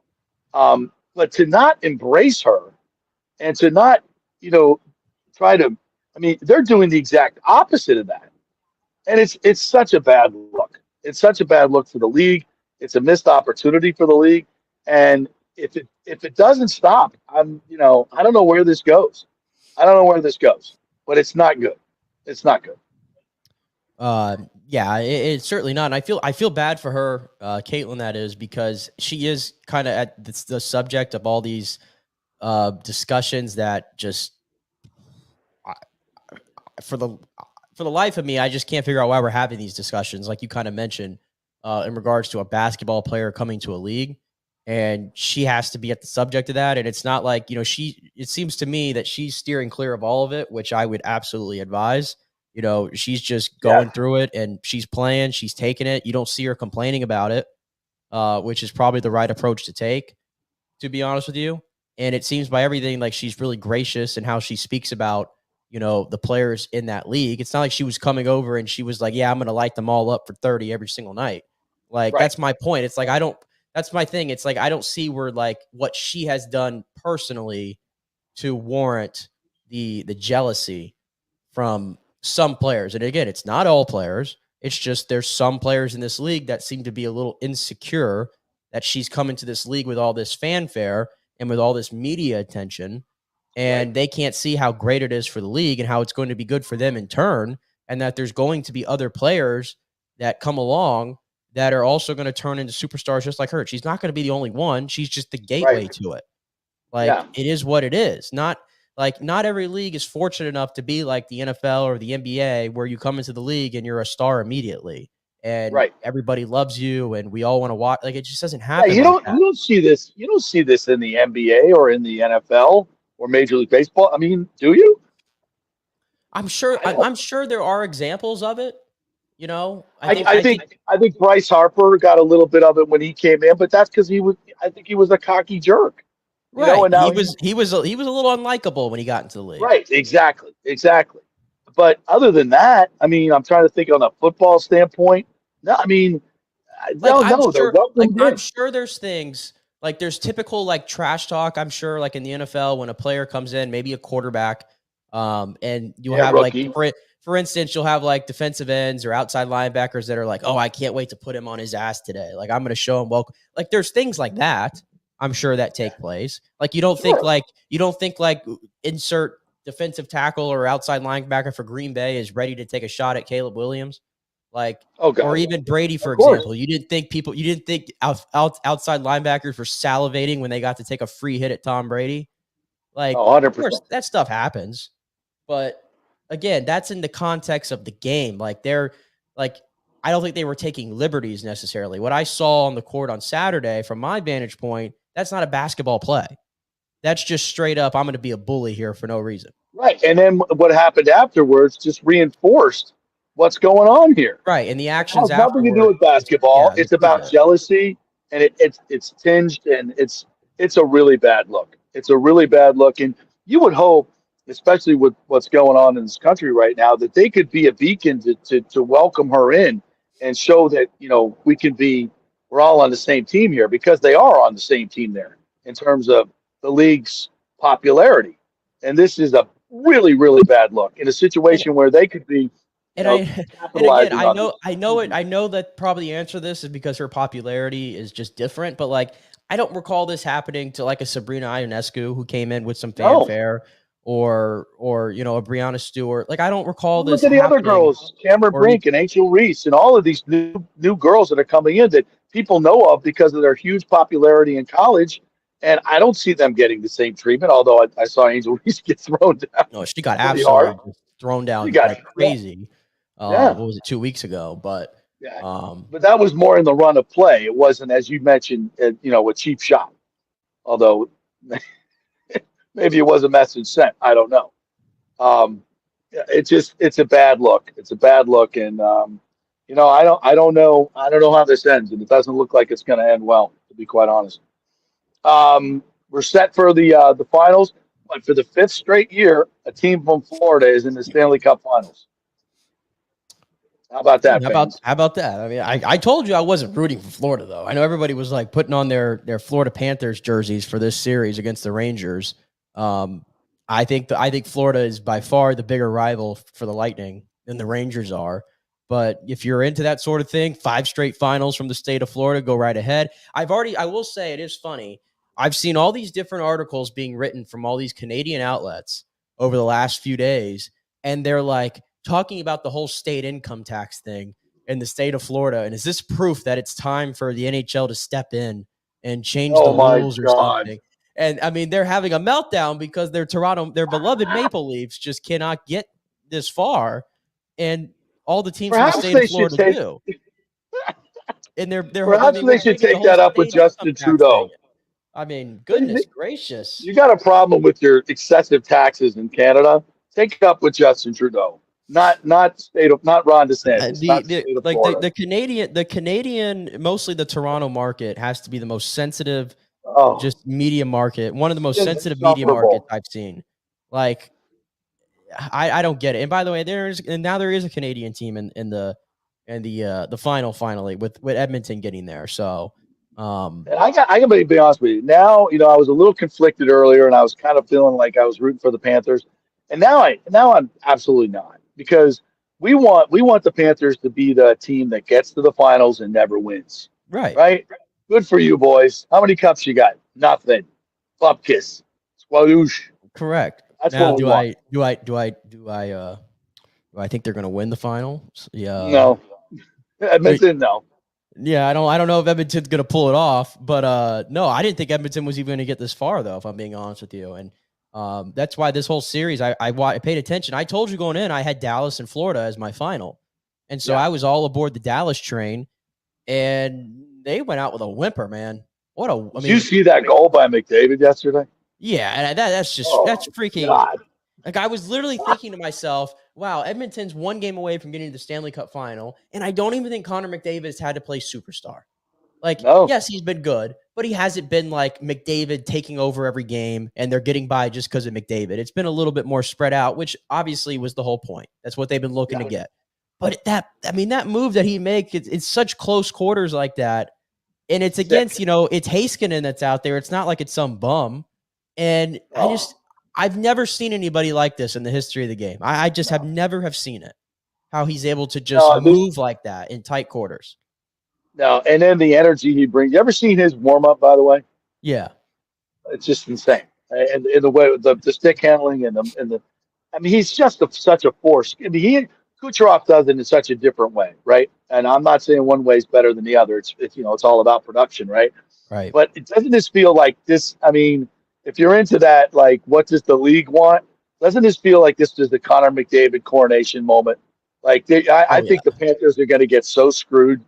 But to not embrace her and to not, try to, they're doing the exact opposite of that. And it's such a bad look. It's such a bad look for the league. It's a missed opportunity for the league. And if it doesn't stop, I don't know where this goes. But it's not good. It's not good. Yeah, it's certainly not. And I feel bad for her, Caitlin, that is, because she is kind of at the subject of all these discussions that just, for the life of me, I just can't figure out why we're having these discussions, like you kind of mentioned, in regards to a basketball player coming to a league, and she has to be at the subject of that. And it's not like, it seems to me that she's steering clear of all of it, which I would absolutely advise. She's just going through it, and she's playing, she's taking it. You don't see her complaining about it, which is probably the right approach to take, to be honest with you. And it seems by everything like she's really gracious in how she speaks about, the players in that league. It's not like she was coming over and she was like, yeah, I'm going to light them all up for 30 every single night. Like, That's my point. It's like, that's my thing. It's like, I don't see where, like, what she has done personally to warrant the jealousy from some players. And again, it's not all players. It's just there's some players in this league that seem to be a little insecure that she's coming to this league with all this fanfare and with all this media attention, and they can't see how great it is for the league and how it's going to be good for them in turn, and that there's going to be other players that come along that are also going to turn into superstars just like her. She's not going to be the only one. She's just the gateway to it. It is what it is. Not every league is fortunate enough to be like the NFL or the NBA, where you come into the league and you're a star immediately and everybody loves you and we all want to watch. Like, it just doesn't happen. You don't see this. You don't see this in the NBA or in the NFL or Major League Baseball. I mean, do you? I'm sure there are examples of it. You know, I think Bryce Harper got a little bit of it when he came in, but that's because I think he was a cocky jerk. Right. You know, and now he was a little unlikable when he got into the league. Right. Exactly. But other than that, I mean, I'm trying to think on a football standpoint. No, I mean, I'm sure there's things like there's typical like trash talk. I'm sure like in the NFL when a player comes in, maybe a quarterback, and you'll have rookie. Like for instance, you'll have like defensive ends or outside linebackers that are like, oh, I can't wait to put him on his ass today. Like, I'm going to show him welcome. Like, there's things like that. I'm sure that take place. Like, you don't think insert defensive tackle or outside linebacker for Green Bay is ready to take a shot at Caleb Williams. Like, or even Brady, for example. You didn't think outside linebackers were salivating when they got to take a free hit at Tom Brady. Like, 100%. Of course, that stuff happens. But again, that's in the context of the game. Like, I don't think they were taking liberties necessarily. What I saw on the court on Saturday, from my vantage point, that's not a basketball play. That's just straight up, I'm going to be a bully here for no reason. Right. And then what happened afterwards just reinforced what's going on here. Right. And the actions it has nothing to do with basketball. It's about jealousy, and it's tinged, and it's a really bad look. It's a really bad look. And you would hope, especially with what's going on in this country right now, that they could be a beacon to welcome her in and show that, you know, we're all on the same team here, because they are on the same team there in terms of the league's popularity. And this is a really, really bad look in a situation where they could be. I know that probably the answer to this is because her popularity is just different, but like, I don't recall this happening to like a Sabrina Ionescu who came in with some fanfare. Or you know, a Breonna Stewart. Like, I don't recall this. Look at the other girls, Cameron Brink and Angel Reese, and all of these new girls that are coming in that people know of because of their huge popularity in college. And I don't see them getting the same treatment. Although I saw Angel Reese get thrown down. No, she got absolutely thrown down like crazy. What was it, 2 weeks ago? But but that was more in the run of play. It wasn't, as you mentioned, a cheap shot. Although. Maybe it was a message sent. I don't know. It's a bad look. It's a bad look, and I don't know how this ends, and it doesn't look like it's going to end well, to be quite honest. We're set for the finals, but for the 5th straight year, a team from Florida is in the Stanley Cup Finals. How about that? How about that? I mean, I told you I wasn't rooting for Florida, though. I know everybody was like putting on their Florida Panthers jerseys for this series against the Rangers. I think Florida is by far the bigger rival for the Lightning than the Rangers are. But if you're into that sort of thing, 5 straight finals from the state of Florida, go right ahead. I will say it is funny. I've seen all these different articles being written from all these Canadian outlets over the last few days, and they're like talking about the whole state income tax thing in the state of Florida. And is this proof that it's time for the NHL to step in and change the rules or something? And I mean, they're having a meltdown because their beloved Maple Leafs just cannot get this far, and all the teams in the state of Florida do. And they're perhaps they should take that up with Justin Trudeau. I mean, goodness gracious! You got a problem with your excessive taxes in Canada? Take it up with Justin Trudeau, not Ron DeSantis. The Canadian, mostly the Toronto market has to be the most sensitive. Just media market, one of the most sensitive media markets I've seen. Like, I don't get it. And by the way, there is a Canadian team in the final finally with Edmonton getting there. So, I got to be honest with you. Now, I was a little conflicted earlier, and I was kind of feeling like I was rooting for the Panthers. And now I'm absolutely not, because we want the Panthers to be the team that gets to the finals and never wins. Right. Right? Good for you, boys. How many cups you got? Nothing. Bupkis. Squadoosh. Correct. That's Now, what we want. do I think they're going to win the final? Yeah. No. Edmonton, no. Yeah, I don't know if Edmonton's going to pull it off, but no, I didn't think Edmonton was even going to get this far, though, if I'm being honest with you. And that's why this whole series, I paid attention. I told you going in, I had Dallas and Florida as my final. And so I was all aboard the Dallas train, and they went out with a whimper, man. Did you see that goal by McDavid yesterday? Yeah, and that's freaking God. Like, I was literally thinking to myself, wow, Edmonton's one game away from getting to the Stanley Cup final, and I don't even think Connor McDavid has had to play superstar. Like, yes, he's been good, but he hasn't been like McDavid taking over every game and they're getting by just because of McDavid. It's been a little bit more spread out, which obviously was the whole point. That's what they've been looking to get. But that move that he makes, it's such close quarters like that, and it's against, it's Heiskanen that's out there. It's not like it's some bum. And I've never seen anybody like this in the history of the game. I just have never seen it. How he's able to just move like that in tight quarters. No, and then the energy he brings. You ever seen his warm up? By the way, yeah, it's just insane. And in the way the stick handling and the, I mean, he's just such a force. I mean, Kucherov does it in such a different way, right? And I'm not saying one way is better than the other. It's it's all about production, right? Right. But it doesn't this feel like this? I mean, if you're into that, like, what does the league want? Doesn't this feel like this is the Connor McDavid coronation moment? Like, I think the Panthers are going to get so screwed,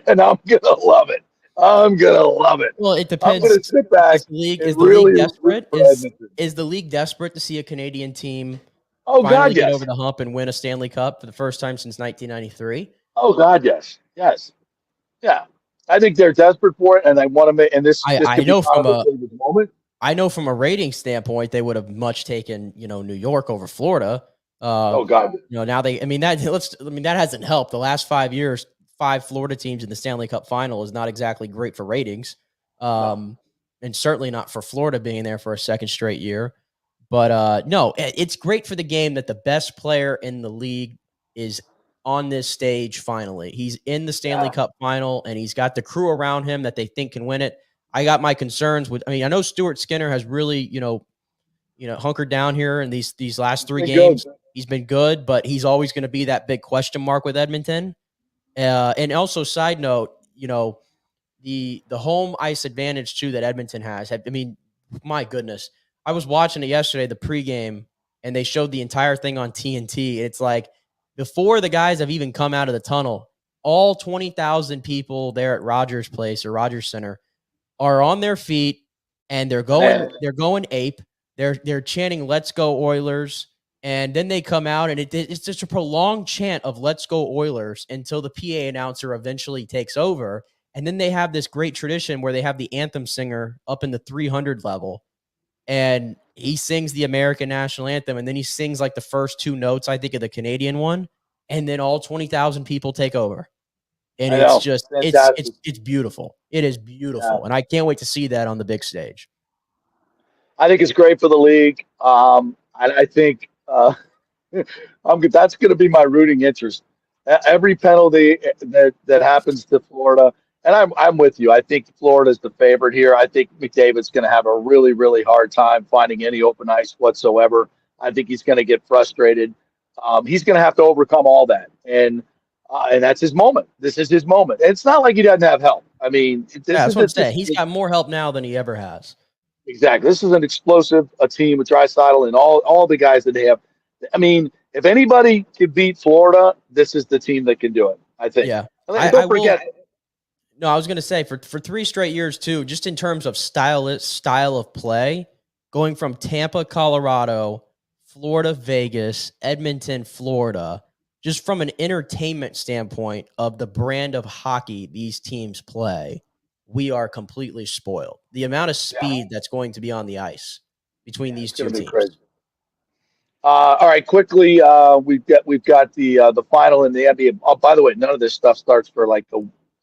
and I'm going to love it. I'm going to love it. Well, it depends. I'm going to sit back. Is the league desperate? Is the league desperate to see a Canadian team finally get over the hump and win a Stanley Cup for the first time since 1993? Oh, God, yes. Yes. Yeah. I think they're desperate for it, and they want to make – and this I know from a moment. I know from a rating standpoint, they would have much taken, New York over Florida. Oh God! Now that hasn't helped. The last 5 years, 5 Florida teams in the Stanley Cup final is not exactly great for ratings, and certainly not for Florida being there for a second straight year. But no, it's great for the game that the best player in the league is on this stage finally. He's in the Stanley Cup final, and he's got the crew around him that they think can win it. I got my concerns with. I mean, I know Stuart Skinner has really, hunkered down here in these last 3 games. Good. He's been good, but he's always going to be that big question mark with Edmonton. And also, side note, the home ice advantage too that Edmonton has. I mean, my goodness, I was watching it yesterday, the pregame, and they showed the entire thing on TNT. It's like before the guys have even come out of the tunnel, all 20,000 people there at Rogers Place or Rogers Center are on their feet, and they're going ape. They're chanting "Let's go Oilers," and then they come out, and it's just a prolonged chant of "Let's go Oilers" until the PA announcer eventually takes over, and then they have this great tradition where they have the anthem singer up in the 300 level, and he sings the American national anthem, and then he sings like the first 2 notes, I think, of the Canadian one, and then all 20,000 people take over. And it's just it's beautiful. It is beautiful, and I can't wait to see that on the big stage. I think it's great for the league. I think that's going to be my rooting interest. Every penalty that happens to Florida, and I'm with you. I think Florida's the favorite here. I think McDavid's going to have a really, really hard time finding any open ice whatsoever. I think he's going to get frustrated. He's going to have to overcome all that, and that's his moment. This is his moment. It's not like he doesn't have help. I mean, that's what I'm saying. He's got more help now than he ever has. Exactly. This is an explosive team with Draisaitl and all the guys that they have. I mean, if anybody can beat Florida, this is the team that can do it, I think. Yeah. Don't forget. No, I was going to say, for 3 straight years, too, just in terms of style of play, going from Tampa, Colorado, Florida, Vegas, Edmonton, Florida, just from an entertainment standpoint of the brand of hockey these teams play, we are completely spoiled. The amount of speed that's going to be on the ice between these 2 teams. Crazy. All right, quickly, we've got the final in the NBA. Oh, by the way, none of this stuff starts for like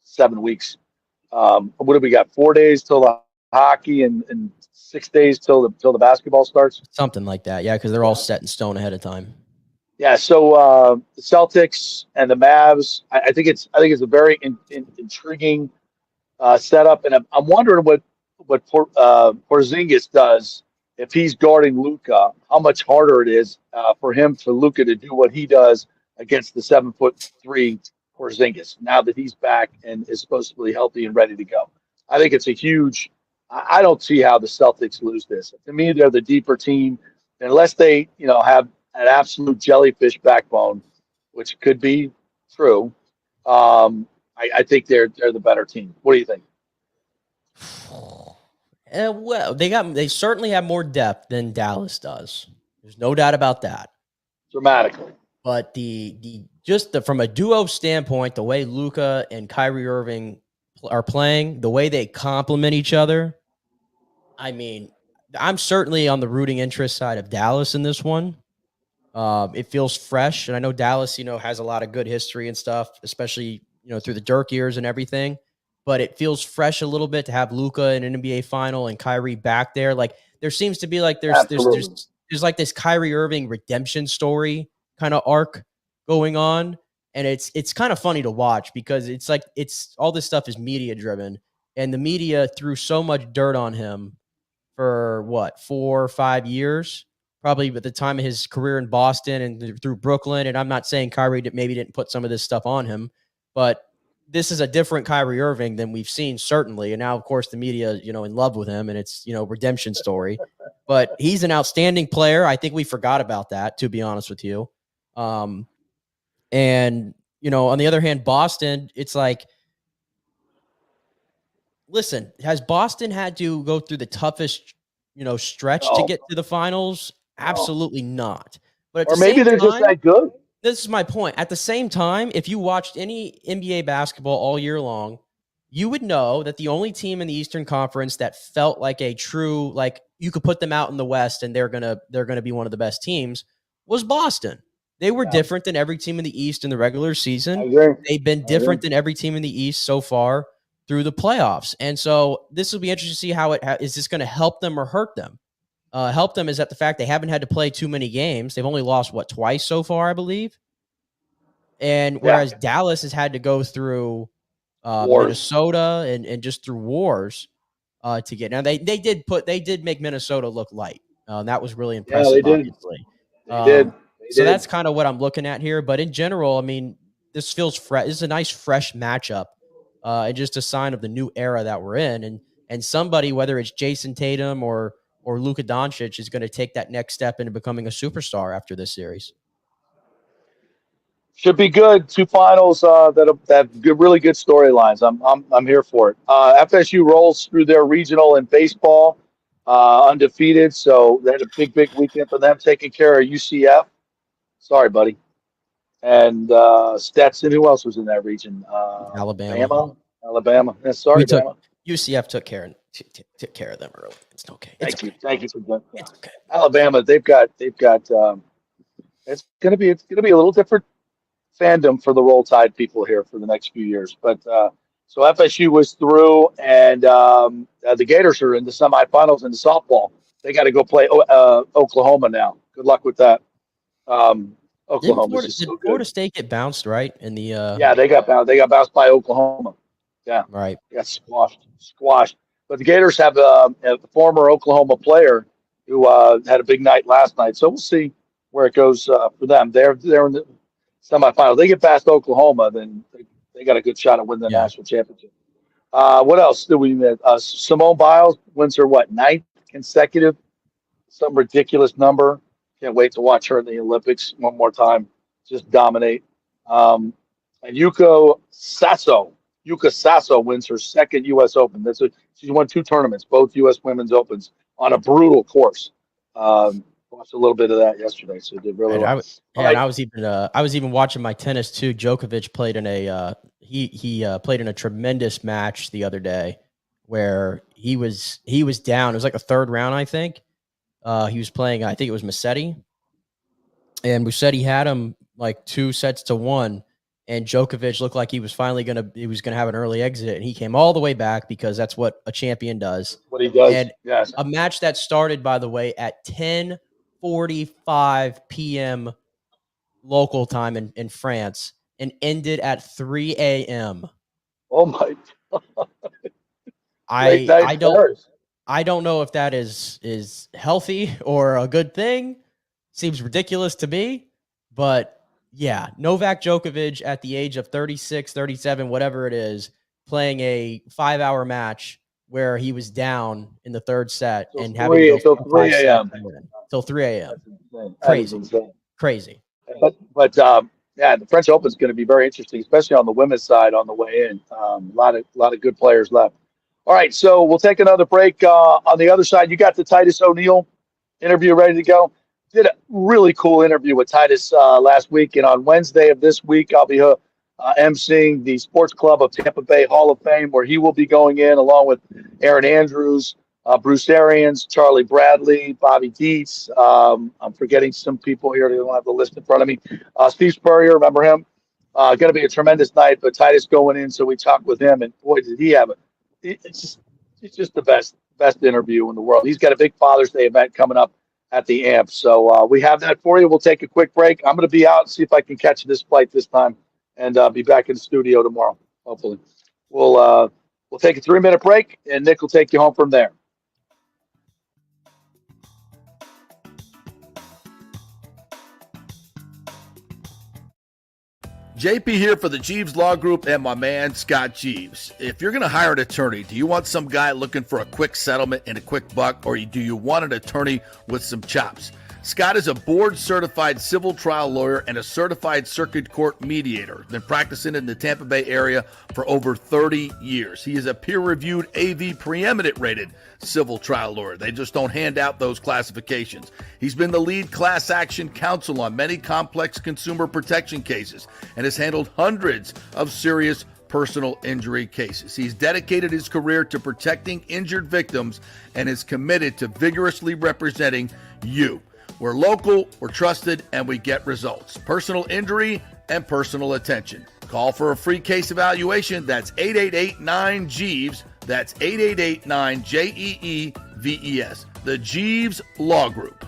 7 weeks. What do we got? 4 days till the hockey and 6 days till the basketball starts. Something like that. Yeah, because they're all set in stone ahead of time. Yeah. So the Celtics and the Mavs. I think it's a very intriguing setup, and I'm wondering what Porzingis does if he's guarding Luka. How much harder it is for Luka to do what he does against the 7'3" Porzingis now that he's back and is supposed to be healthy and ready to go. I think it's a huge. I don't see how the Celtics lose this. To me, they're the deeper team, unless they have an absolute jellyfish backbone, which could be true. I think they're the better team. What do you think? Well, they certainly have more depth than Dallas does. There's no doubt about that. Dramatically. But from a duo standpoint, the way Luka and Kyrie Irving are playing, the way they complement each other, I mean, I'm certainly on the rooting interest side of Dallas in this one. It feels fresh, and I know Dallas, has a lot of good history and stuff, especially through the Dirk years and everything. But it feels fresh a little bit to have Luka in an NBA final and Kyrie back there. Like there seems to be like there's like this Kyrie Irving redemption story kind of arc going on, and it's kind of funny to watch because it's like all this stuff is media driven, and the media threw so much dirt on him for 4 or 5 years. Probably at the time of his career in Boston and through Brooklyn. And I'm not saying Kyrie maybe didn't put some of this stuff on him, but this is a different Kyrie Irving than we've seen, certainly. And now, of course, the media, in love with him and it's, redemption story. But he's an outstanding player. I think we forgot about that, to be honest with you. And, on the other hand, Boston, it's like, listen, has Boston had to go through the toughest, stretch to get to the finals? Absolutely not. But or maybe they're just that good. This is my point. At the same time, if you watched any NBA basketball all year long, you would know that the only team in the Eastern Conference that felt like a true, like you could put them out in the West and they're gonna be one of the best teams was Boston. They were different than every team in the East in the regular season. They've been different than every team in the East so far through the playoffs. And so this will be interesting to see how is this going to help them or hurt them? Help them is that the fact they haven't had to play too many games. They've only lost, twice so far, I believe. And whereas Dallas has had to go through Minnesota and just through wars to get. Now they did make Minnesota look light. That was really impressive. Yeah, they did. Obviously. They did. So that's kind of what I'm looking at here. But in general, I mean, this feels fresh. This is a nice fresh matchup. And just a sign of the new era that we're in. And somebody, whether it's Jason Tatum or Luka Doncic, is going to take that next step into becoming a superstar after this series. Should be good. 2 finals that have good, really good storylines. I'm here for it. FSU rolls through their regional in baseball, undefeated. So they had a big weekend for them, taking care of UCF. Sorry, buddy. And Stetson. Who else was in that region? Alabama. Yeah, sorry, UCF took care of them early. It's okay. Thank you for that. It's okay. Alabama. They've got. It's gonna be a little different fandom for the Roll Tide people here for the next few years. But so FSU was through, and the Gators are in the semifinals in the softball. They got to go play Oklahoma now. Good luck with that. Oklahoma. Did Florida State get bounced right in the? Yeah, they got bounced. They got bounced by Oklahoma. Yeah, right. They got squashed. But the Gators have a former Oklahoma player who had a big night last night. So we'll see where it goes for them. They're in the semifinals. They get past Oklahoma, then they got a good shot at winning the national championship. What else did we miss? Simone Biles wins her 9th consecutive, some ridiculous number. Can't wait to watch her in the Olympics one more time. Just dominate. And Yuka Sasso wins her 2nd U.S. Open. She's won 2 tournaments, both U.S. Women's Opens, on a brutal course. Watched a little bit of that yesterday, so it did really well. And I was even watching my tennis too. Djokovic played in a played in a tremendous match the other day where he was down. It was like the 3rd round, I think. He was playing, I think it was Musetti, and Musetti had him 2-1, and Djokovic looked like he was finally gonna have an early exit, and he came all the way back because that's what a champion does. What he does, and yes. A match that started, by the way, at 10:45 p.m. local time in France and ended at 3 a.m. Oh my God. I don't know if that is healthy or a good thing. Seems ridiculous to me, but yeah, Novak Djokovic at the age of 36, 37, whatever it is, playing a 5-hour match where he was down in the third set and having to go 3 a.m. Till 3 a.m. Crazy. Crazy. But yeah, the French Open is going to be very interesting, especially on the women's side on the way in. A lot of good players left. All right, so we'll take another break. On the other side, you got the Titus O'Neil interview ready to go. Did a really cool interview with Titus last week, and on Wednesday of this week, I'll be emceeing the Sports Club of Tampa Bay Hall of Fame, where he will be going in along with Aaron Andrews, Bruce Arians, Charlie Bradley, Bobby Dietz. I'm forgetting some people here. They don't have the list in front of me. Steve Spurrier, remember him? Going to be a tremendous night, but Titus going in, so we talked with him, and boy, did he have it. It's just the best interview in the world. He's got a big Father's Day event coming up at the AMP. So we have that for you. We'll take a quick break. I'm going to be out and see if I can catch this flight this time and be back in the studio tomorrow, hopefully. We'll take a 3-minute break, and Nick will take you home from there. JP here for the Jeeves Law Group and my man Scott Jeeves. If you're going to hire an attorney, do you want some guy looking for a quick settlement and a quick buck, or do you want an attorney with some chops? Scott is a board-certified civil trial lawyer and a certified circuit court mediator. Been practicing in the Tampa Bay area for over 30 years. He is a peer-reviewed AV preeminent-rated civil trial lawyer. They just don't hand out those classifications. He's been the lead class action counsel on many complex consumer protection cases and has handled hundreds of serious personal injury cases. He's dedicated his career to protecting injured victims and is committed to vigorously representing you. We're local, we're trusted, and we get results. Personal injury and personal attention. Call for a free case evaluation. That's 888-9-JEEVES. That's 888-9-JEEVES. The Jeeves Law Group.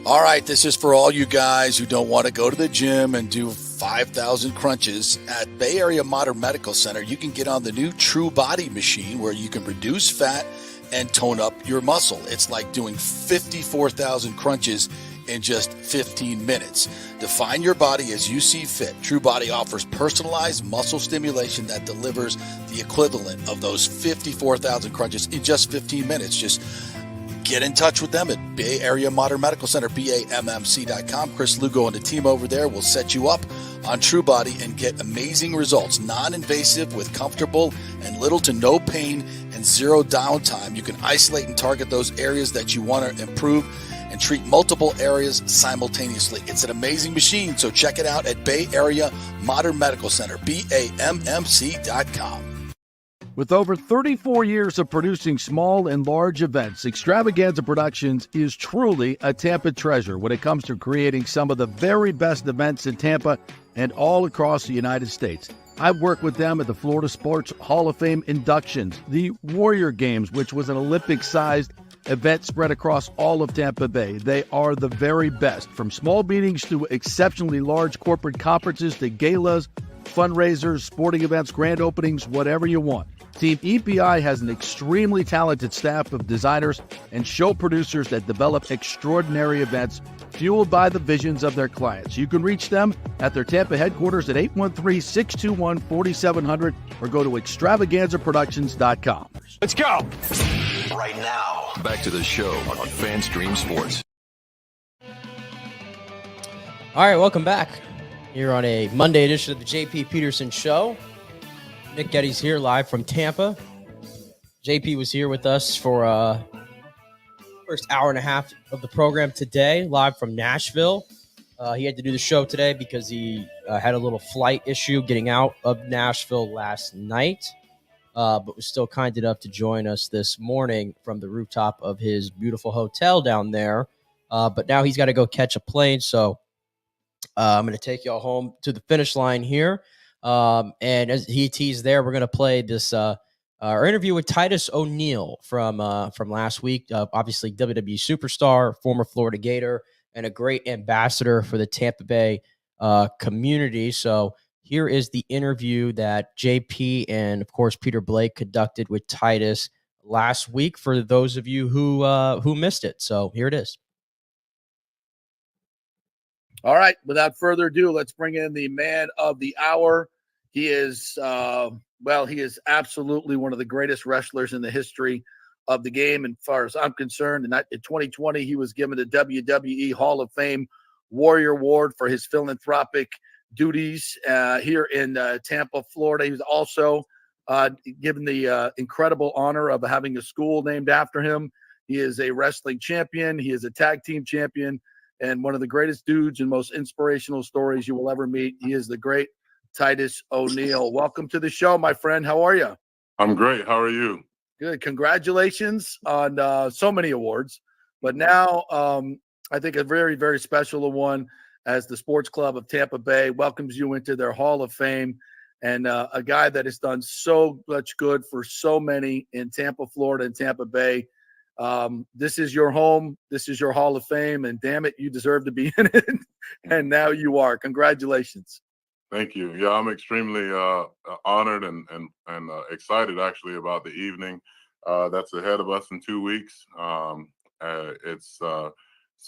All right, this is for all you guys who don't want to go to the gym and do 5,000 crunches. At Bay Area Modern Medical Center, you can get on the new True Body machine where you can reduce fat and tone up your muscle. It's like doing 54,000 crunches in just 15 minutes. Define your body as you see fit. True Body offers personalized muscle stimulation that delivers the equivalent of those 54,000 crunches in just 15 minutes. Just get in touch with them at Bay Area Modern Medical Center, BAMMC.com. Chris Lugo and the team over there will set you up on True Body and get amazing results. Non-invasive with comfortable and little to no pain and zero downtime. You can isolate and target those areas that you want to improve and treat multiple areas simultaneously. It's an amazing machine, so check it out at Bay Area Modern Medical Center, BAMMC.com. With over 34 years of producing small and large events, Extravaganza Productions is truly a Tampa treasure when it comes to creating some of the very best events in Tampa and all across the United States. I've worked with them at the Florida Sports Hall of Fame inductions, the Warrior Games, which was an Olympic-sized event spread across all of Tampa Bay. They are the very best, from small meetings to exceptionally large corporate conferences to galas, fundraisers, sporting events, grand openings, whatever you want. Team EPI has an extremely talented staff of designers and show producers that develop extraordinary events fueled by the visions of their clients. You can reach them at their Tampa headquarters at 813-621-4700 or go to extravaganzaproductions.com. Let's go! Right now, back to the show on FanStream Sports. All right, welcome back here on a Monday edition of the JP Peterson Show. Nick Geddes here live from Tampa. JP was here with us for first hour and a half of the program today, live from Nashville. He had to do the show today because he had a little flight issue getting out of Nashville last night, but was still kind enough to join us this morning from the rooftop of his beautiful hotel down there. But now he's got to go catch a plane, so I'm going to take y'all home to the finish line here. And as he teased there, we're going to play this our interview with Titus O'Neil from last week. Obviously, WWE superstar, former Florida Gator, and a great ambassador for the Tampa Bay community. So here is the interview that JP and, of course, Peter Blake conducted with Titus last week for those of you who missed it. So here it is. All right, without further ado, let's bring in the man of the hour. He is, he is absolutely one of the greatest wrestlers in the history of the game. And as far as I'm concerned, in 2020, he was given the WWE Hall of Fame Warrior Award for his philanthropic duties here in Tampa, Florida. He was also given the incredible honor of having a school named after him. He is a wrestling champion. He is a tag team champion. And one of the greatest dudes and most inspirational stories you will ever meet. He is the great Titus O'Neil. Welcome to the show, my friend. How are you? I'm great. How are you? Good. Congratulations on so many awards. But now I think a very, very special one as the Sports Club of Tampa Bay welcomes you into their Hall of Fame. And a guy that has done so much good for so many in Tampa, Florida, and Tampa Bay. This is your home. This is your Hall of Fame, and damn it, you deserve to be in it. And now you are. Congratulations. Thank you. Yeah, I'm extremely honored and excited actually about the evening that's ahead of us in 2 weeks. It's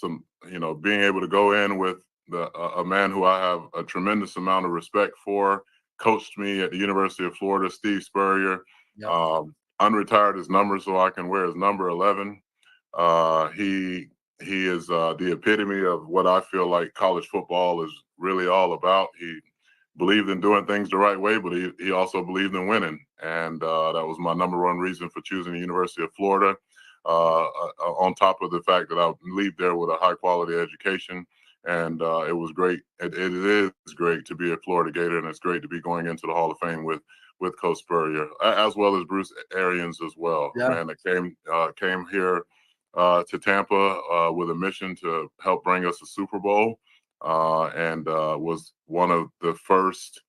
being able to go in with a man who I have a tremendous amount of respect for, coached me at the University of Florida, Steve Spurrier. Yep. Unretired his number so I can wear his number 11. He is the epitome of what I feel like college football is really all about. He believed in doing things the right way, but he also believed in winning. And that was my number one reason for choosing the University of Florida, on top of the fact that I leave there with a high quality education. And it was great. It is great to be a Florida Gator, and it's great to be going into the Hall of Fame with Coach Spurrier, as well as Bruce Arians as well. Yeah. Man that came here to Tampa with a mission to help bring us a Super Bowl, and was one of the first,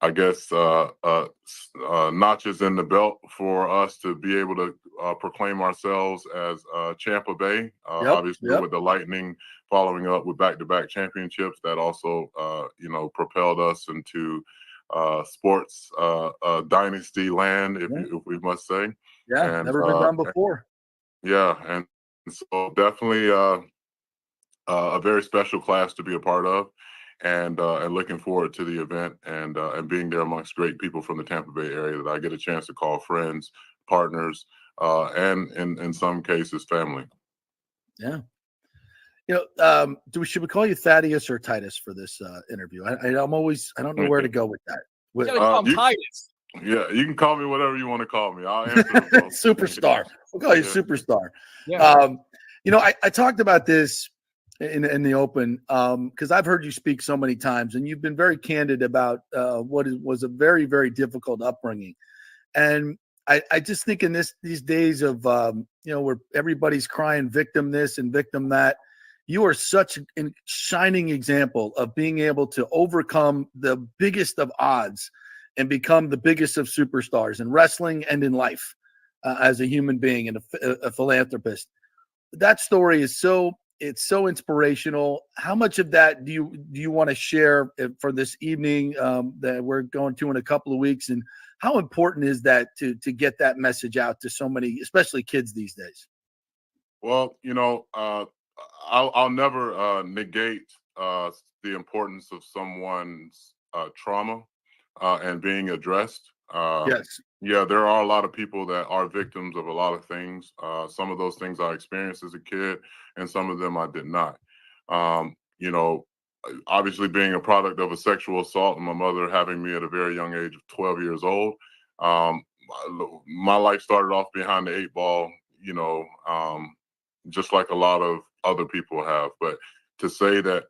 I guess, notches in the belt for us to be able to proclaim ourselves as Tampa Bay. Obviously, with the Lightning following up with back-to-back championships, that also propelled us into sports dynasty land, if we must say. Yeah, and, never been done before. Yeah, and so definitely a very special class to be a part of, and looking forward to the event and being there amongst great people from the Tampa Bay area that I get a chance to call friends, partners, and in some cases family. Yeah. Should we call you Thaddeus or Titus for this interview? I don't know where to go with that. Titus. Yeah, you can call me whatever you want to call me. I'll answer them both. Superstar. We'll call you Superstar. Yeah. I talked about this in the open because I've heard you speak so many times, and you've been very candid about what was a very, very difficult upbringing. And I just think in these days of where everybody's crying victim this and victim that, you are such a shining example of being able to overcome the biggest of odds and become the biggest of superstars in wrestling and in life as a human being and a philanthropist. That story is so inspirational. How much of that do you want to share for this evening that we're going to in a couple of weeks? And how important is that to get that message out to so many, especially kids these days? Well, I'll never negate the importance of someone's trauma and being addressed. Yes. Yeah, there are a lot of people that are victims of a lot of things. Some of those things I experienced as a kid, and some of them I did not. Obviously being a product of a sexual assault and my mother having me at a very young age of 12 years old, my life started off behind the 8 ball, just like a lot of other people have. But to say that,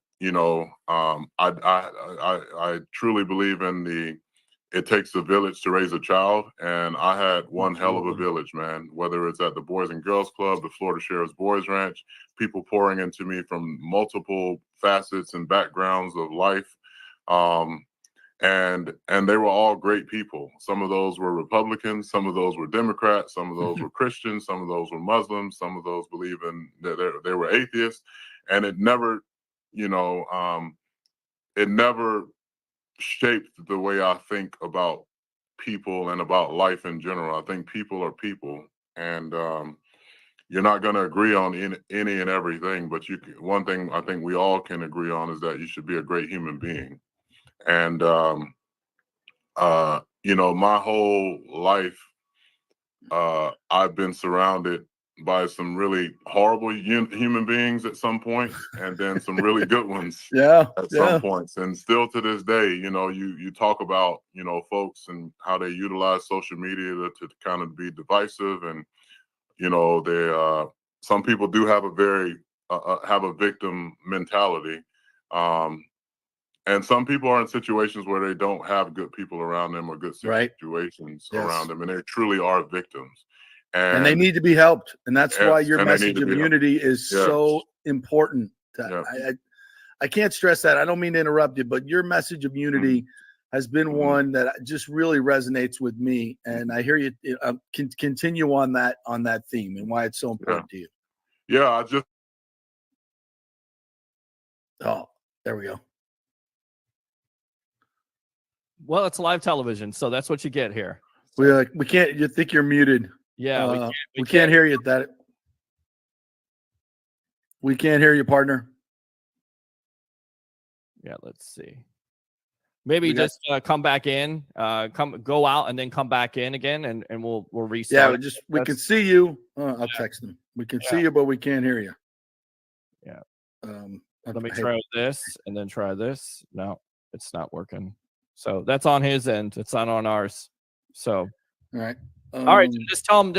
I truly believe in it takes a village to raise a child. And I had one hell of a village, man, whether it's at the Boys and Girls Club, the Florida Sheriff's Boys Ranch, people pouring into me from multiple facets and backgrounds of life. And they were all great people. Some of those were Republicans, some of those were Democrats, some of those were Christians, some of those were Muslims, some of those believe in that they were atheists, and it never, it never shaped the way I think about people and about life in general. I think people are people, and you're not going to agree on any and everything, but one thing I think we all can agree on is that you should be a great human being. And my whole life, I've been surrounded by some really horrible human beings at some points, and then some really good ones at some points. And still to this day, you talk about, folks and how they utilize social media to kind of be divisive. And, they some people do have a very have a victim mentality. And some people are in situations where they don't have good people around them or good situations around them, and they truly are victims. And they need to be helped. And that's why your message of unity is so important. I can't stress that. I don't mean to interrupt you, but your message of unity has been one that just really resonates with me. And I hear you continue on that theme and why it's so important to you. Yeah, I just. Oh, there we go. Well, it's live television, so that's what you get here. So. We can't. You think you're muted? Yeah, we can't hear you. We can't hear you, partner. Yeah, let's see. Maybe just come back in, go out, and then come back in again, and we'll restart. Yeah, we can see you. I'll text them. We can see you, but we can't hear you. Yeah. Let me try this and then try this. No, it's not working. So that's on his end. It's not on ours. So, all right. All right. Just tell him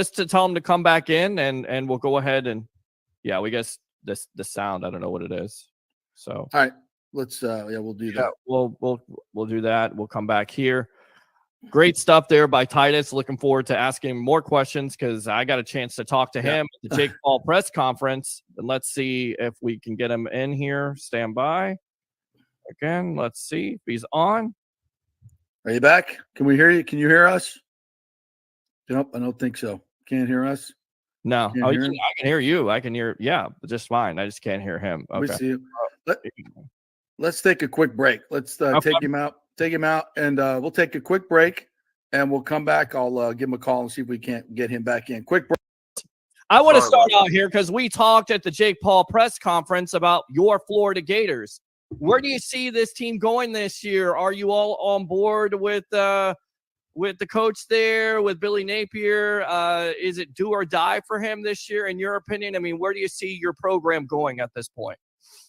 to come back in, and we'll go ahead and we guess the sound. I don't know what it is. So, all right. Let's we'll do that. We'll do that. We'll come back here. Great stuff there by Titus. Looking forward to asking him more questions because I got a chance to talk to him at the Jake Paul press conference. And let's see if we can get him in here. Stand by. Again, let's see if he's on. Are you back? Can we hear you? Can you hear us? Nope, I don't think so. Can't hear us? No. I can hear you. I can hear, just fine. I just can't hear him. Okay. We see you. Let's take a quick break. Let's take him out. Take him out, and we'll take a quick break, and we'll come back. I'll give him a call and see if we can't get him back in. Quick break. I want to start out here because we talked at the Jake Paul press conference about your Florida Gators. Where do you see this team going this year? Are you all on board with the coach there, with Billy Napier? Is it do or die for him this year, in your opinion? I mean, where do you see your program going at this point?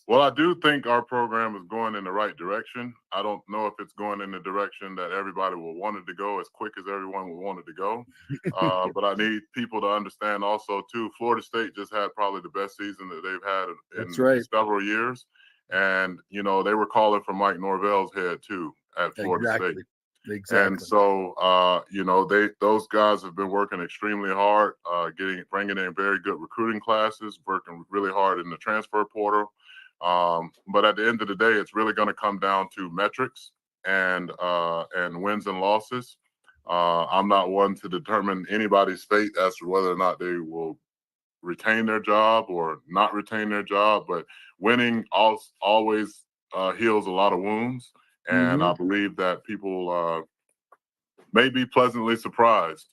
Well, I do think our program is going in the right direction. I don't know if it's going in the direction that everybody will want it to go as quick as everyone will want it to go. But I need people to understand also, too, Florida State just had probably the best season that they've had in several years. And, they were calling for Mike Norvell's head, too, at Florida State. Exactly. And so, those guys have been working extremely hard, bringing in very good recruiting classes, working really hard in the transfer portal. But at the end of the day, it's really going to come down to metrics and wins and losses. I'm not one to determine anybody's fate as to whether or not they will retain their job or not retain their job, but winning always heals a lot of wounds. And I believe that people may be pleasantly surprised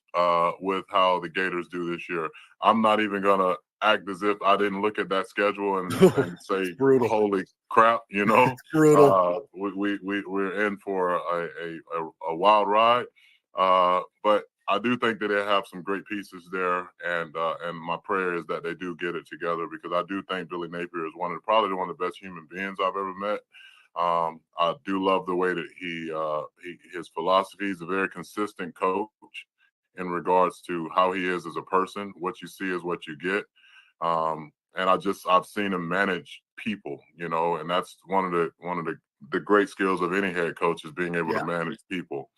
with how the Gators do this year. I'm not even going to act as if I didn't look at that schedule and say, holy crap, It's brutal. We're in for a wild ride. But I do think that they have some great pieces there, and my prayer is that they do get it together, because I do think Billy Napier is probably one of the best human beings I've ever met. I do love the way that his philosophy. He's a very consistent coach in regards to how he is as a person. What you see is what you get. And I've seen him manage people, and that's one of the great skills of any head coach, is being able to manage people.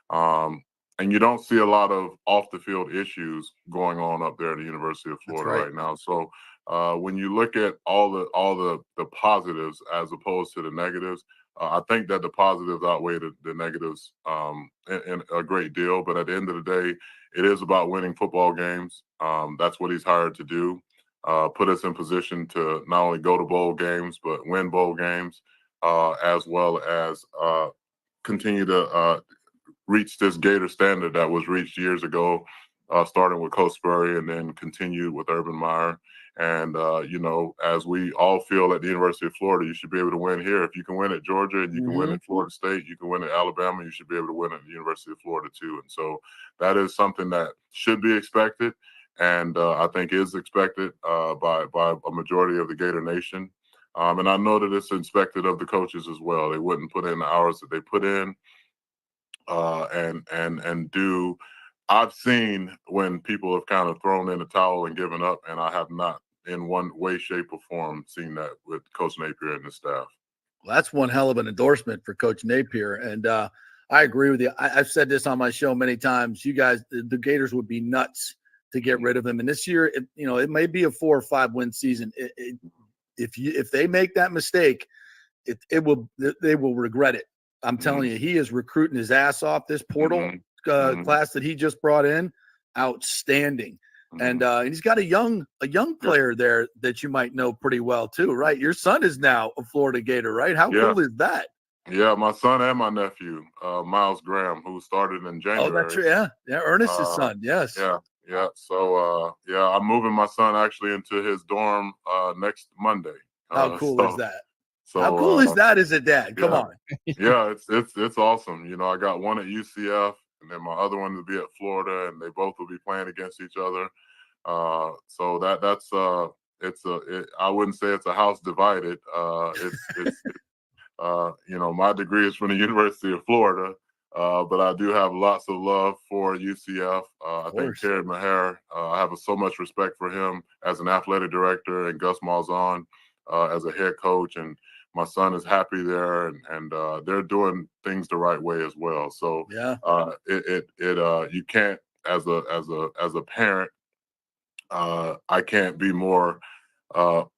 And you don't see a lot of off the field issues going on up there at the University of Florida right now. So When you look at all the positives as opposed to the negatives, I think that the positives outweigh the negatives in a great deal. But at the end of the day, it is about winning football games. That's what he's hired to do. Put us in position to not only go to bowl games, but win bowl games, as well as continue to reach this Gator standard that was reached years ago, starting with Coach Spurrier and then continued with Urban Meyer. And, as we all feel at the University of Florida, you should be able to win here. If you can win at Georgia and you can win at Florida State, you can win at Alabama, you should be able to win at the University of Florida too. And so that is something that should be expected. And I think is expected by a majority of the Gator Nation. And I know that it's expected of the coaches as well. They wouldn't put in the hours that they put in and do. I've seen when people have kind of thrown in the towel and given up, and I have not in one way, shape, or form seen that with Coach Napier and the staff. Well, that's one hell of an endorsement for Coach Napier. And I agree with you. I've said this on my show many times. You guys, the Gators would be nuts to get rid of him. And this year, it may be a 4 or 5 win season. If they make that mistake, they will regret it. I'm telling you, he is recruiting his ass off. This portal class that he just brought in, outstanding. And he's got a young player there that you might know pretty well too, right? Your son is now a Florida Gator, right? How cool is that? Yeah, my son and my nephew, Miles Graham, who started in January. Oh, that's true. Yeah, Ernest's son. Yes. Yeah. So I'm moving my son actually into his dorm next Monday. How cool is that? How cool is that as a dad? Come on. Yeah, it's awesome. I got one at UCF, and then my other one will be at Florida, and they both will be playing against each other. So that's I wouldn't say it's a house divided. My degree is from the University of Florida, but I do have lots of love for UCF. I think Terry Maher, I have so much respect for him as an athletic director, and Gus Malzahn as a head coach, and my son is happy there, and they're doing things the right way as well. So you can't, as a parent, I can't be more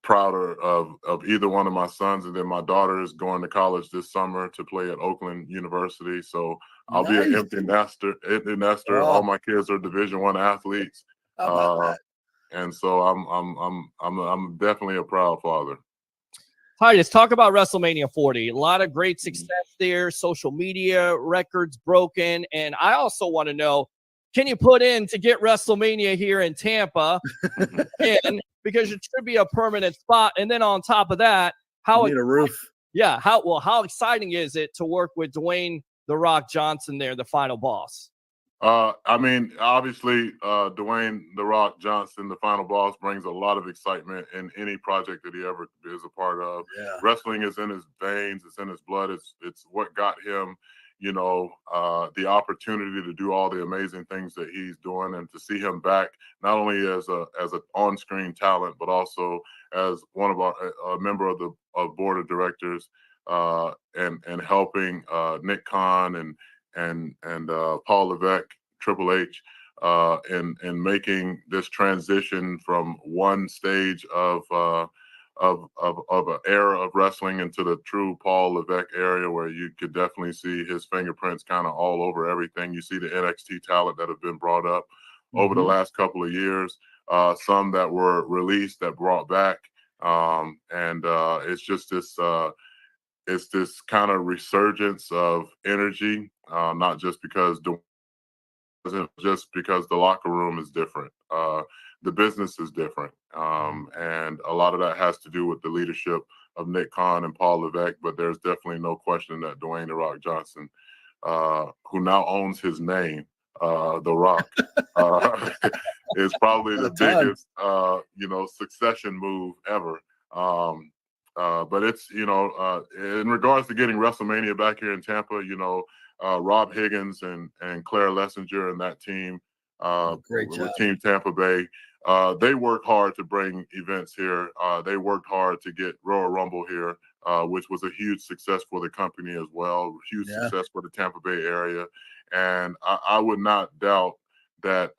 prouder of either one of my sons. And then my daughter is going to college this summer to play at Oakland University. So I'll be an empty nester. All my kids are Division I athletes. How about that? And so I'm definitely a proud father. Titus, talk about WrestleMania 40. A lot of great success there, social media records broken. And I also want to know, can you put in to get WrestleMania here in Tampa? And because it should be a permanent spot. And then on top of that, how need a roof. Yeah. How exciting is it to work with Dwayne "The Rock" Johnson there, the final boss? Obviously, Dwayne "The Rock" Johnson, the final boss, brings a lot of excitement in any project that he ever is a part of. Yeah. Wrestling is in his veins. It's in his blood. It's what got him, the opportunity to do all the amazing things that he's doing, and to see him back not only as an on-screen talent, but also as one of a member of the board of directors, and helping Nick Khan and Paul Levesque, Triple H, and making this transition from one stage of an era of wrestling into the true Paul Levesque area, where you could definitely see his fingerprints kind of all over everything. You see the NXT talent that have been brought up over the last couple of years, some that were released that brought back, and it's just this. It's this kind of resurgence of energy, not just because the locker room is different. The business is different. And a lot of that has to do with the leadership of Nick Khan and Paul Levesque, but there's definitely no question that Dwayne "The Rock" Johnson, who now owns his name, The Rock, is probably the biggest, succession move ever. But it's, in regards to getting WrestleMania back here in Tampa, Rob Higgins and Claire Lessinger and that team, great job. Team Tampa Bay, they work hard to bring events here. They worked hard to get Royal Rumble here, which was a huge success for the company as well, huge success for the Tampa Bay area. And I would not doubt that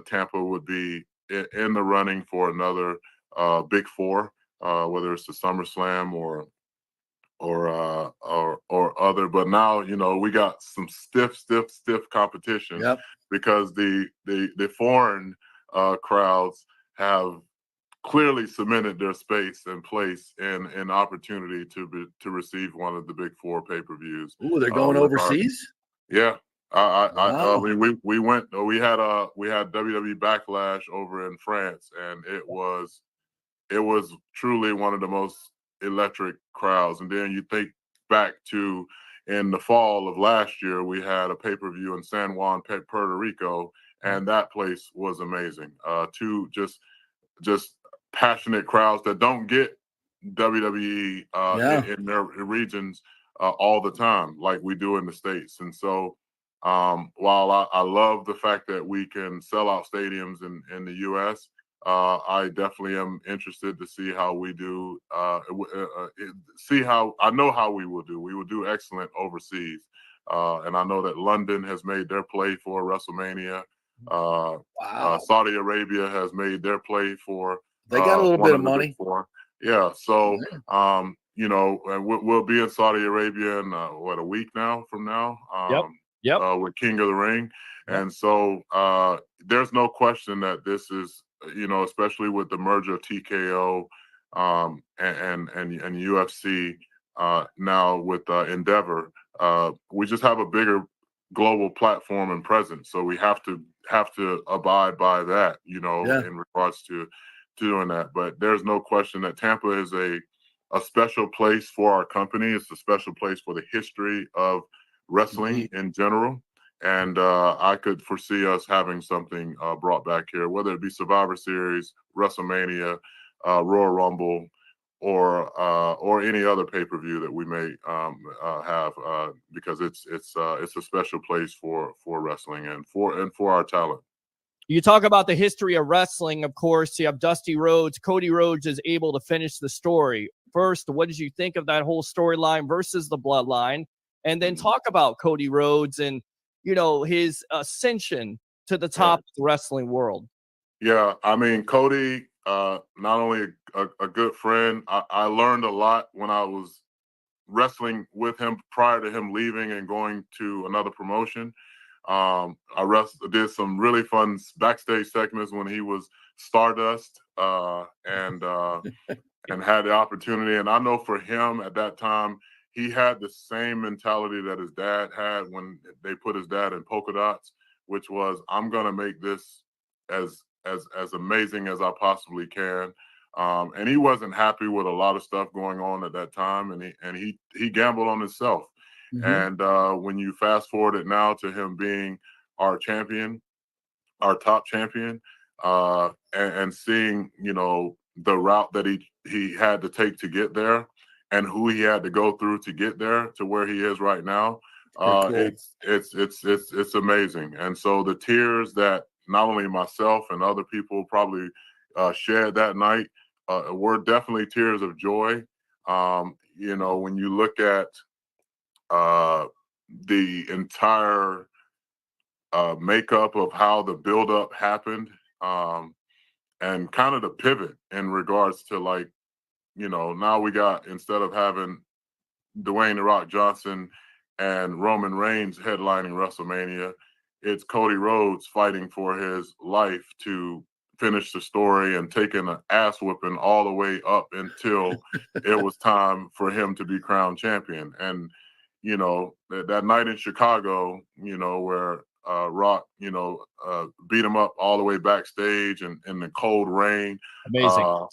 Tampa would be in the running for another Big Four, whether it's the SummerSlam or other. But now, we got some stiff competition. Yep. Because the foreign crowds have clearly cemented their space and place and opportunity to receive one of the Big Four pay-per-views. Ooh, they're going overseas? Yeah. Wow. We went. We had WWE Backlash over in France, and it was truly one of the most electric crowds. And then you think back to in the fall of last year, we had a pay-per-view in San Juan, Puerto Rico, and that place was amazing. Two just passionate crowds that don't get WWE in their regions all the time like we do in the States. And so while I love the fact that we can sell out stadiums in the U.S., I definitely am interested to see how we do. See how I know how we will do. We will do excellent overseas, and I know that London has made their play for WrestleMania. Wow. Saudi Arabia has made their play for. They got a little bit of money. Yeah. So and we'll be in Saudi Arabia in a week now from now. Yep. With King of the Ring, and so there's no question that this is. Especially with the merger of TKO and UFC now with Endeavor, we just have a bigger global platform and presence. So we have to abide by that, in regards to doing that. But there's no question that Tampa is a special place for our company. It's a special place for the history of wrestling in general. And I could foresee us having something brought back here, whether it be Survivor Series, WrestleMania, Royal Rumble, or any other pay-per-view that we may have, because it's a special place for wrestling and for our talent. You talk about the history of wrestling, of course. You have Dusty Rhodes. Cody Rhodes is able to finish the story. First, what did you think of that whole storyline versus the Bloodline? And then talk about Cody Rhodes and his ascension to the top of the wrestling world. Yeah, I mean, Cody, not only a good friend, I learned a lot when I was wrestling with him prior to him leaving and going to another promotion. I did some really fun backstage segments when he was Stardust and had the opportunity. And I know for him at that time, he had the same mentality that his dad had when they put his dad in polka dots, which was, I'm going to make this as amazing as I possibly can. And he wasn't happy with a lot of stuff going on at that time, and he gambled on himself. And when you fast forward it now to him being our champion, our top champion, and seeing the route that he had to take to get there, and who he had to go through to get there to where he is right now, it's amazing. And so the tears that not only myself and other people probably shared that night were definitely tears of joy. When you look at the entire makeup of how the buildup happened, and kind of the pivot in regards to now we got, instead of having Dwayne "The Rock" Johnson and Roman Reigns headlining WrestleMania, it's Cody Rhodes fighting for his life to finish the story and taking an ass whipping all the way up until it was time for him to be crowned champion. And that night in Chicago, where Rock, beat him up all the way backstage and in the cold rain. Amazing.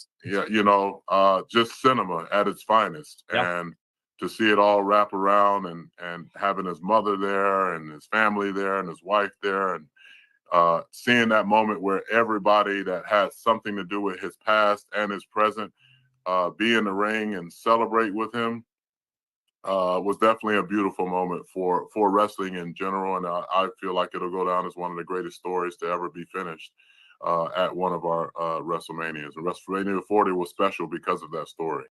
Just cinema at its finest. Yeah. And to see it all wrap around and having his mother there and his family there and his wife there, and seeing that moment where everybody that has something to do with his past and his present be in the ring and celebrate with him, was definitely a beautiful moment for wrestling in general. And I feel like it'll go down as one of the greatest stories to ever be finished at one of our WrestleManias. And WrestleMania 40 was special because of that story.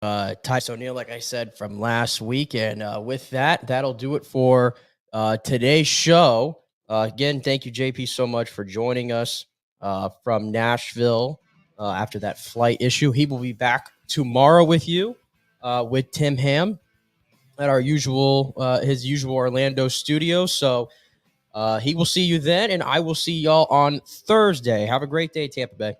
Titus O'Neil, like I said, from last week. And with that, that'll do it for today's show. Again, thank you, JP, so much for joining us from Nashville after that flight issue. He will be back tomorrow with you with Tim Ham at our his usual Orlando studio. So he will see you then, and I will see y'all on Thursday. Have a great day, Tampa Bay.